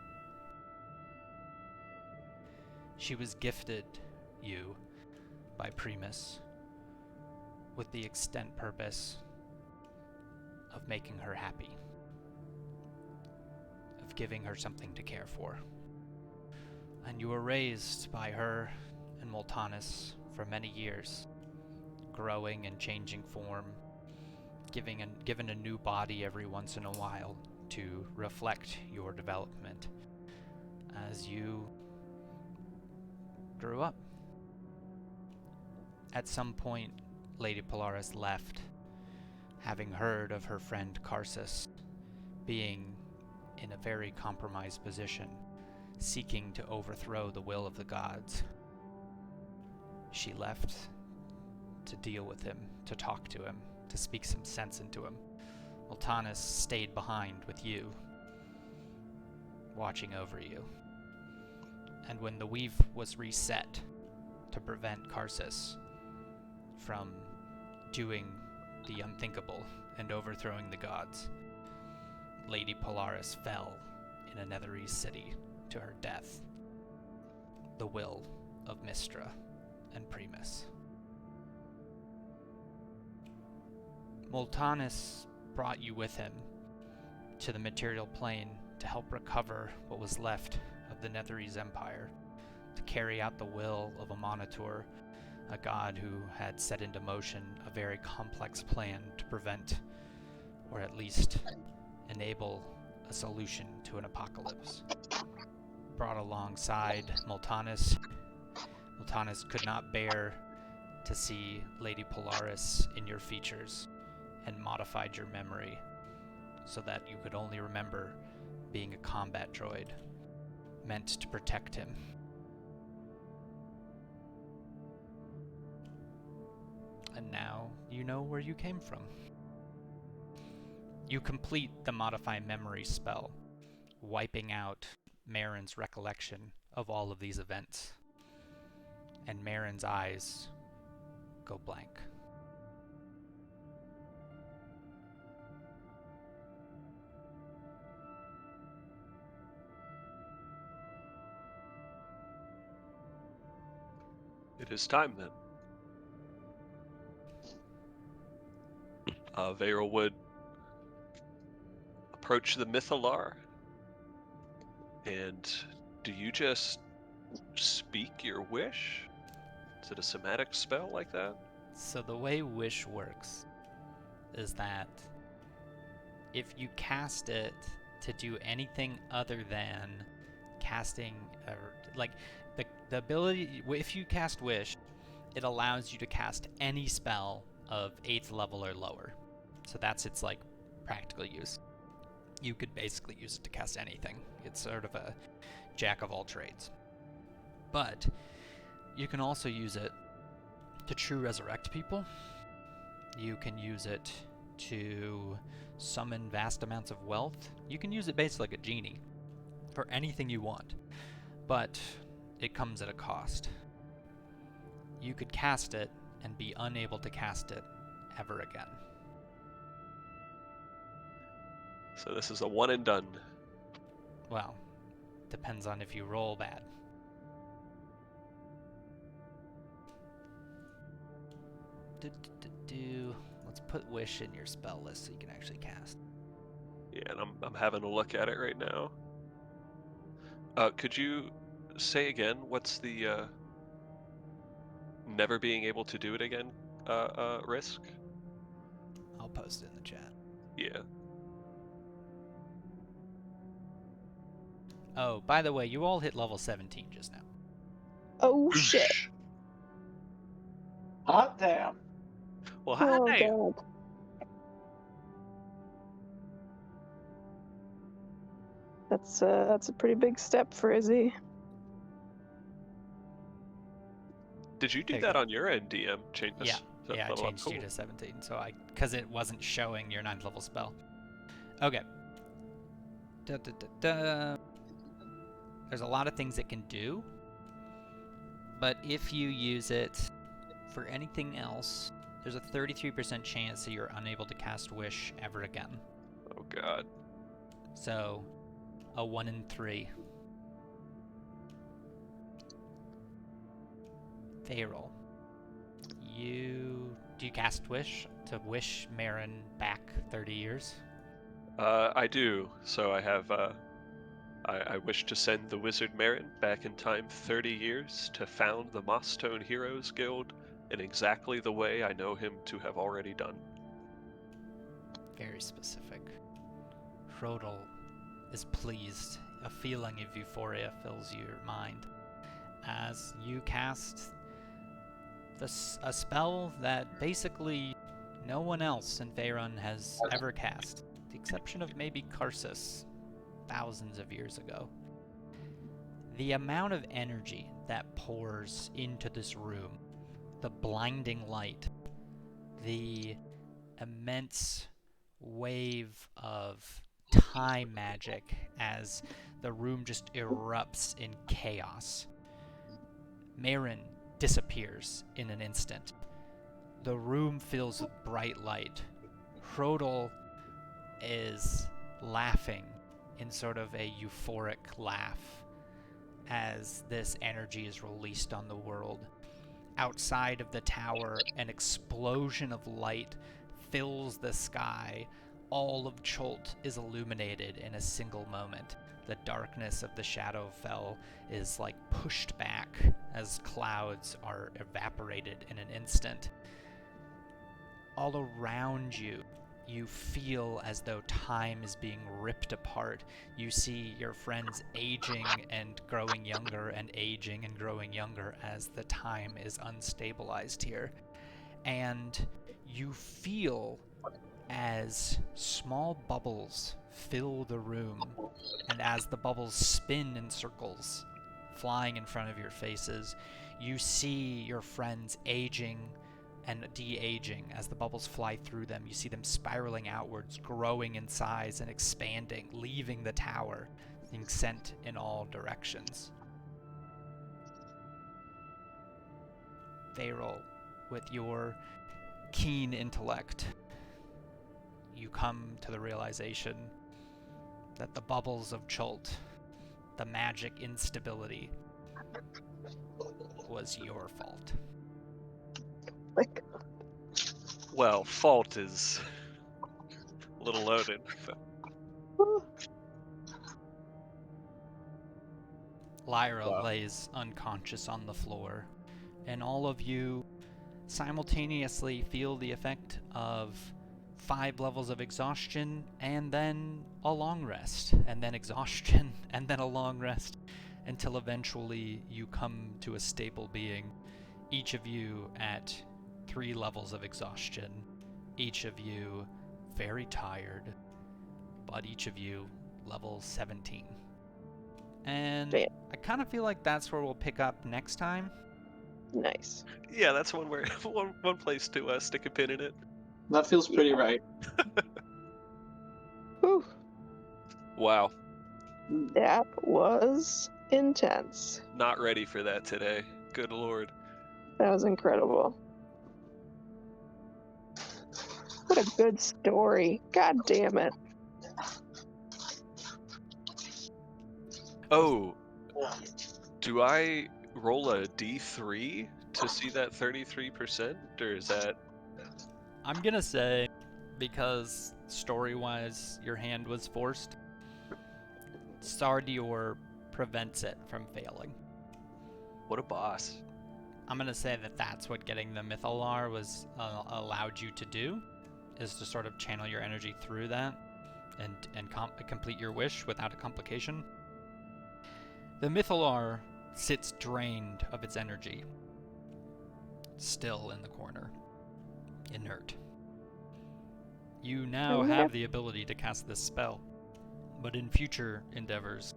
She was gifted you by Primus with the extent purpose of making her happy, of giving her something to care for. And you were raised by her and Moltanus for many years, growing and changing form, given a new body every once in a while to reflect your development as you grew up. At some point, Lady Polaris left, having heard of her friend Karsus being in a very compromised position, seeking to overthrow the will of the gods. She left to deal with him, to talk to him, to speak some sense into him. Moltanus stayed behind with you, watching over you. And when the weave was reset to prevent Karsus from doing the unthinkable and overthrowing the gods, Lady Polaris fell in a Netherese city to her death. The will of Mistra and Primus. Multanus brought you with him to the material plane to help recover what was left of the Netherese Empire, to carry out the will of a Monitor, a god who had set into motion a very complex plan to prevent, or at least enable, a solution to an apocalypse. Brought alongside Multanus could not bear to see Lady Polaris in your features, and modified your memory so that you could only remember being a combat droid, meant to protect him. And now you know where you came from. You complete the Modify Memory spell, wiping out Marin's recollection of all of these events. And Marin's eyes go blank. It is time then. Veyral would approach the Mythalar. And do you just speak your wish? Is it a somatic spell like that? So the way Wish works is that if you cast it to do anything other than casting, the ability, if you cast Wish, it allows you to cast any spell of 8th level or lower. So that's its practical use. You could basically use it to cast anything. It's sort of a jack of all trades. But you can also use it to true resurrect people. You can use it to summon vast amounts of wealth. You can use it basically like a genie for anything you want. But it comes at a cost. You could cast it and be unable to cast it ever again. So this is a one and done. Well, depends on if you roll bad. Let's put Wish in your spell list so you can actually cast. Yeah, and I'm having a look at it right now. Could you say again what's the never being able to do it again risk? I'll post it in the chat. Yeah. Oh, by the way, you all hit level 17 just now. Oh shit. Hot damn. Well, Oh hi. god. That's a pretty big step for Izzy. Did you do There you that go. on your end, DM? Change this. Yeah, I changed you to 17, so because it wasn't showing your 9th level spell. Okay. There's a lot of things it can do, but if you use it for anything else, there's a 33% chance that you're unable to cast Wish ever again. Oh god. So, a 1 in 3. Veyral. Do you cast Wish to wish Marin back 30 years? I do. So I have I wish to send the wizard Marin back in time 30 years to found the Mossstone Heroes Guild in exactly the way I know him to have already done. Very specific. Hrodel is pleased. A feeling of euphoria fills your mind as you cast a spell that basically no one else in Faerun has ever cast, with the exception of maybe Karsus, thousands of years ago. The amount of energy that pours into this room, the blinding light, the immense wave of time magic as the room just erupts in chaos. Marin disappears in an instant. The room fills with bright light. Hrodel is laughing in sort of a euphoric laugh as this energy is released on the world. Outside of the tower, an explosion of light fills the sky. All of Cholt is illuminated in a single moment. The darkness of the Shadowfell is like pushed back as clouds are evaporated in an instant. All around you, you feel as though time is being ripped apart. You see your friends aging and growing younger and aging and growing younger as the time is unstabilized here. And you feel as small bubbles fill the room, and as the bubbles spin in circles, flying in front of your faces, you see your friends aging and de-aging. As the bubbles fly through them, you see them spiraling outwards, growing in size and expanding, leaving the tower, being sent in all directions. Varel, with your keen intellect, you come to the realization that the bubbles of Cholt, the magic instability, was your fault. My God. Well, fault is a little loaded. Lyra Wow. lays unconscious on the floor, and all of you simultaneously feel the effect of 5 levels of exhaustion, and then a long rest, and then exhaustion, and then a long rest, until eventually you come to a stable being, each of you at 3 levels of exhaustion, each of you very tired, but each of you level 17. And Damn. I kind of feel like that's where we'll pick up next time. Nice. Yeah, that's one where one place to stick a pin in it. That feels pretty right. Whew. Wow, That was intense. not ready for that today. Good lord. That was incredible. What a good story. God damn it. Oh, do I roll a d3 to see that 33%, or is that... I'm gonna say, because story-wise your hand was forced, Sardior prevents it from failing. What a boss. I'm gonna say that that's what getting the Mythalar was allowed you to do, is to sort of channel your energy through that and complete your wish without a complication. The Mythalar sits drained of its energy, still in the corner, inert. You now have the ability to cast this spell, but in future endeavors,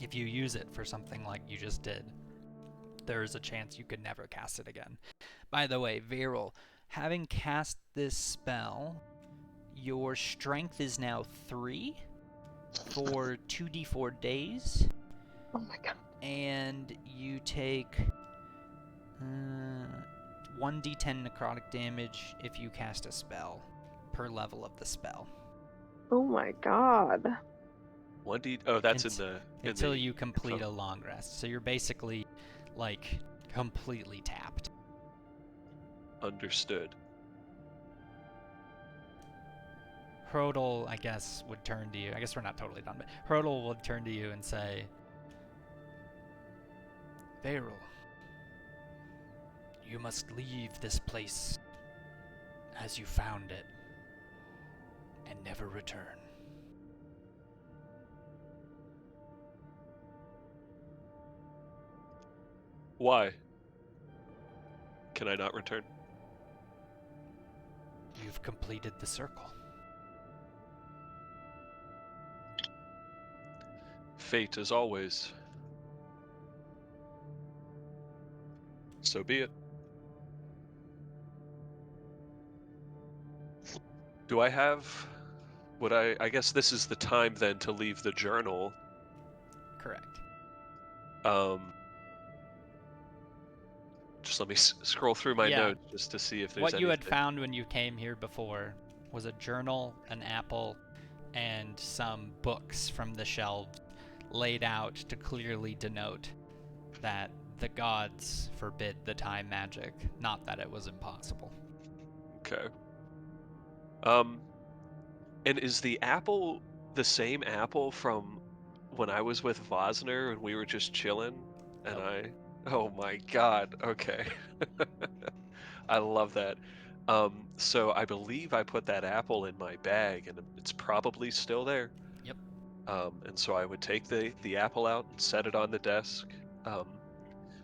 if you use it for something like you just did, there is a chance you could never cast it again. By the way, Varel, having cast this spell, your strength is now 3 for 2d4 days, Oh my God. and you take 1d10 necrotic damage if you cast a spell per level of the spell. Oh my God. 1d... Oh, that's in the... Until you complete a long rest. So you're basically, like, completely tapped. Understood. Hrodel, I guess, would turn to you. I guess we're not totally done, but Hrodel would turn to you and say, Varel, you must leave this place as you found it and never return. Why? Can I not return? You've completed the circle. Fate as always. So be it. Do I have... Would I guess this is the time then to leave the journal. Correct. Just let me scroll through my notes just to see if there's What you had anything. found when you came here before was a journal, an apple, and some books from the shelves laid out to clearly denote that the gods forbid the time magic, not that it was impossible. Okay. And is the apple the same apple from when I was with Vosner and we were just chilling? And Nope. oh my God, okay. I love that. So I believe I put that apple in my bag and it's probably still there. Yep. And so I would take the apple out and set it on the desk.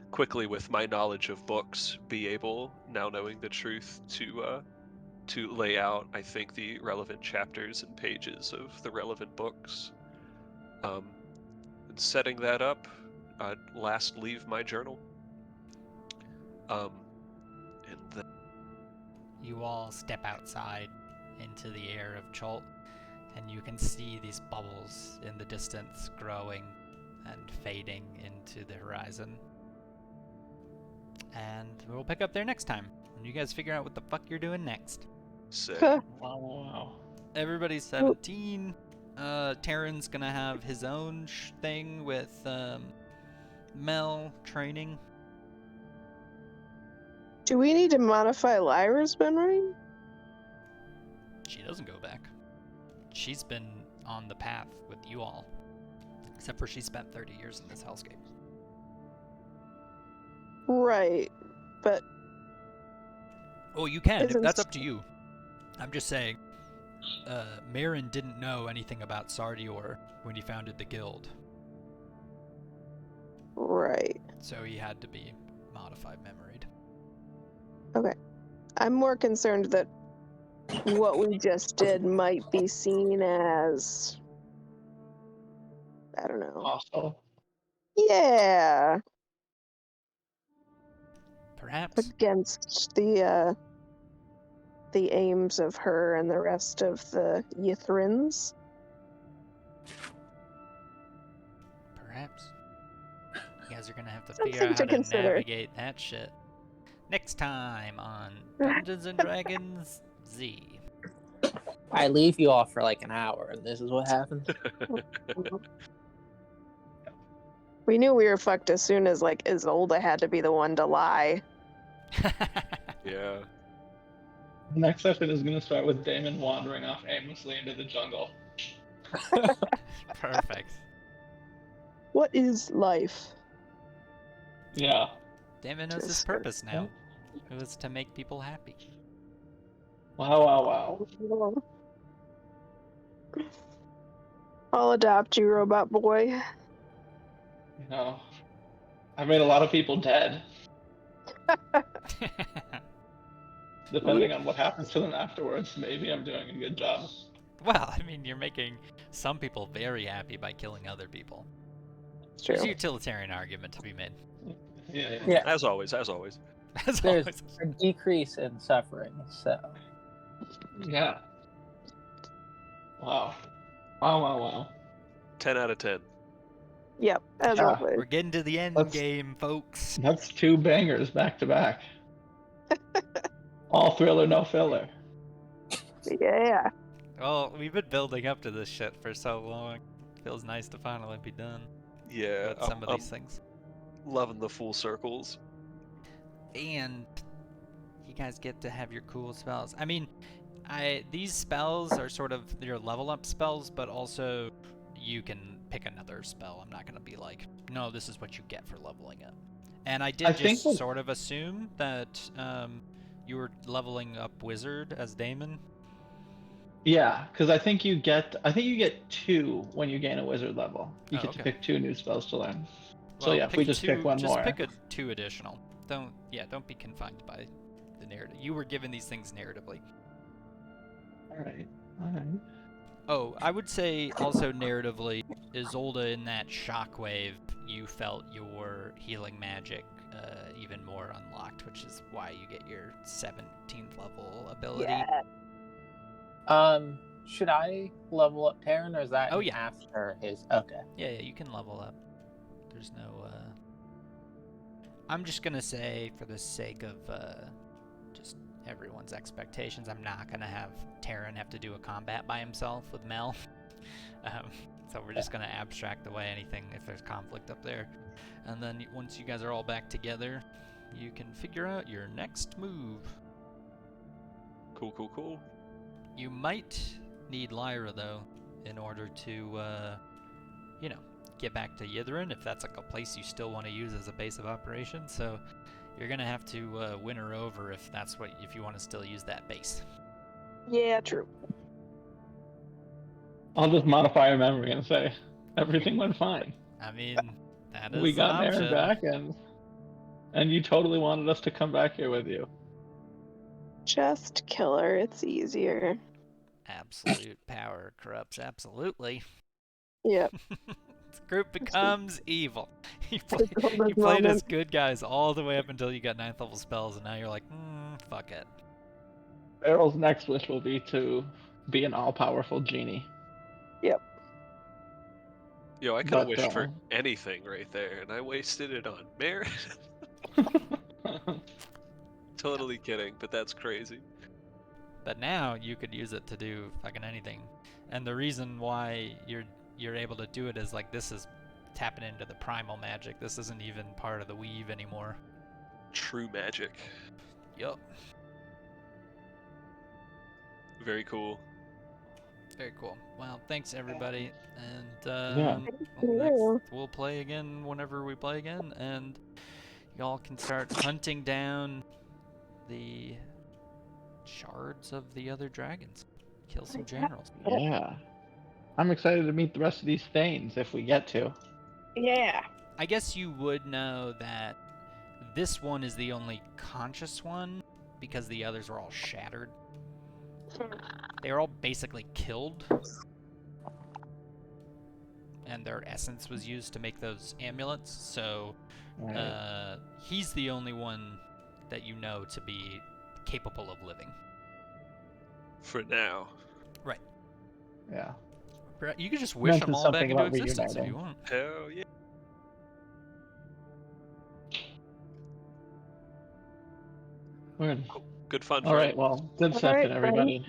Quickly, with my knowledge of books, be able, now knowing the truth, to lay out, I think, the relevant chapters and pages of the relevant books. And setting that up, I'd last leave my journal. And then You all step outside into the air of Cholt, and you can see these bubbles in the distance growing and fading into the horizon. And we'll pick up there next time, when you guys figure out what the fuck you're doing next. sick. Wow. Everybody's 17. Terran's gonna have his own thing with Mel training. Do we need to modify Lyra's memory? She doesn't go back. She's been on the path with you all. Except for she spent 30 years in this hellscape. Right, but Oh, you can. Isn't- That's up to you. I'm just saying, Marin didn't know anything about Sardior when he founded the guild. right. So he had to be modified memoried. I'm more concerned that what we just did might be seen as, I don't know. Hostile. Yeah, Perhaps. against the aims of her and the rest of the Yithrins. Perhaps. You guys are gonna have to Something figure out to how to consider. navigate that shit. Next time on Dungeons and Dragons Z. I leave you off for like an hour, and this is what happens. We knew we were fucked as soon as Isolde had to be the one to lie. Yeah. The next session is going to start with Damon wandering off aimlessly into the jungle. Perfect. What is life? Yeah. Damon knows his Just- purpose now. It was to make people happy. Wow. I'll adopt you, robot boy. You know, I made a lot of people dead. Depending on what happens to them afterwards, maybe I'm doing a good job. Well, I mean, you're making some people very happy by killing other people. It's There's true. a utilitarian argument to be made. Yeah. Yeah, As always. As there's always. a decrease in suffering, so Yeah. Wow. 10 out of 10. Yep, as Yeah. always. We're getting to the end Let's- game, folks. That's 2 bangers back to back. All thriller, no filler. Yeah. Well, we've been building up to this shit for so long. Feels nice to finally be done Yeah. with some of these things. Loving the full circles. And you guys get to have your cool spells. I mean, these spells are sort of your level up spells, but also you can pick another spell. I'm not going to be like, no, this is what you get for leveling up. And I did I think just that- sort of assume that you were leveling up Wizard as Damon. Yeah, because I think you get 2 when you gain a wizard level. You Oh, get to okay. pick 2 new spells to learn. So Well, yeah, if we just pick one just more. pick 2 additional. Don't be confined by the narrative. You were given these things narratively. Alright. Oh, I would say also narratively, Isolde, in that shockwave, you felt your healing magic even more unlocked, which is why you get your 17th level ability. Yeah. should I level up Terran, or is that Oh, yeah. after his? Okay. Yeah, you can level up. There's no, I'm just gonna say, for the sake of, just everyone's expectations, I'm not gonna have Terran have to do a combat by himself with Mel. So we're just going to abstract away anything if there's conflict up there. And then once you guys are all back together, you can figure out your next move. Cool, cool, cool. You might need Lyra, though, in order to, get back to Yithrin, if that's like a place you still want to use as a base of operations. So you're going to have to win her over if you want to still use that base. Yeah, true. I'll just modify your memory and say everything went fine. I mean, that is We got an Maren option. back, and you totally wanted us to come back here with you. Just kill her. It's easier. Absolute power corrupts absolutely. Yep. The group becomes evil. You Typical this played as moment. good guys all the way up until you got 9th level spells, and now you're like, fuck it. Errol's next wish will be to be an all-powerful genie. Yo, I could have But, wished for anything right there, and I wasted it on Maren. Totally kidding, but that's crazy. But now you could use it to do fucking anything. And the reason why you're able to do it is like this is tapping into the primal magic. This isn't even part of the weave anymore. True magic. Yup. Very cool. Very cool. Well, thanks everybody, and Yeah. we'll play again whenever we play again, and y'all can start hunting down the shards of the other dragons. Kill some generals. Yeah. I'm excited to meet the rest of these Thanes if we get to. Yeah. I guess you would know that this one is the only conscious one because the others are all shattered. They were all basically killed, and their essence was used to make those amulets, so he's the only one that you know to be capable of living. For now. Right. Yeah. You could just wish them Mentioned all back something into about existence if you reuniting. want. Hell yeah. We're Good fun, all friend. right. Well, good All session, right, everybody.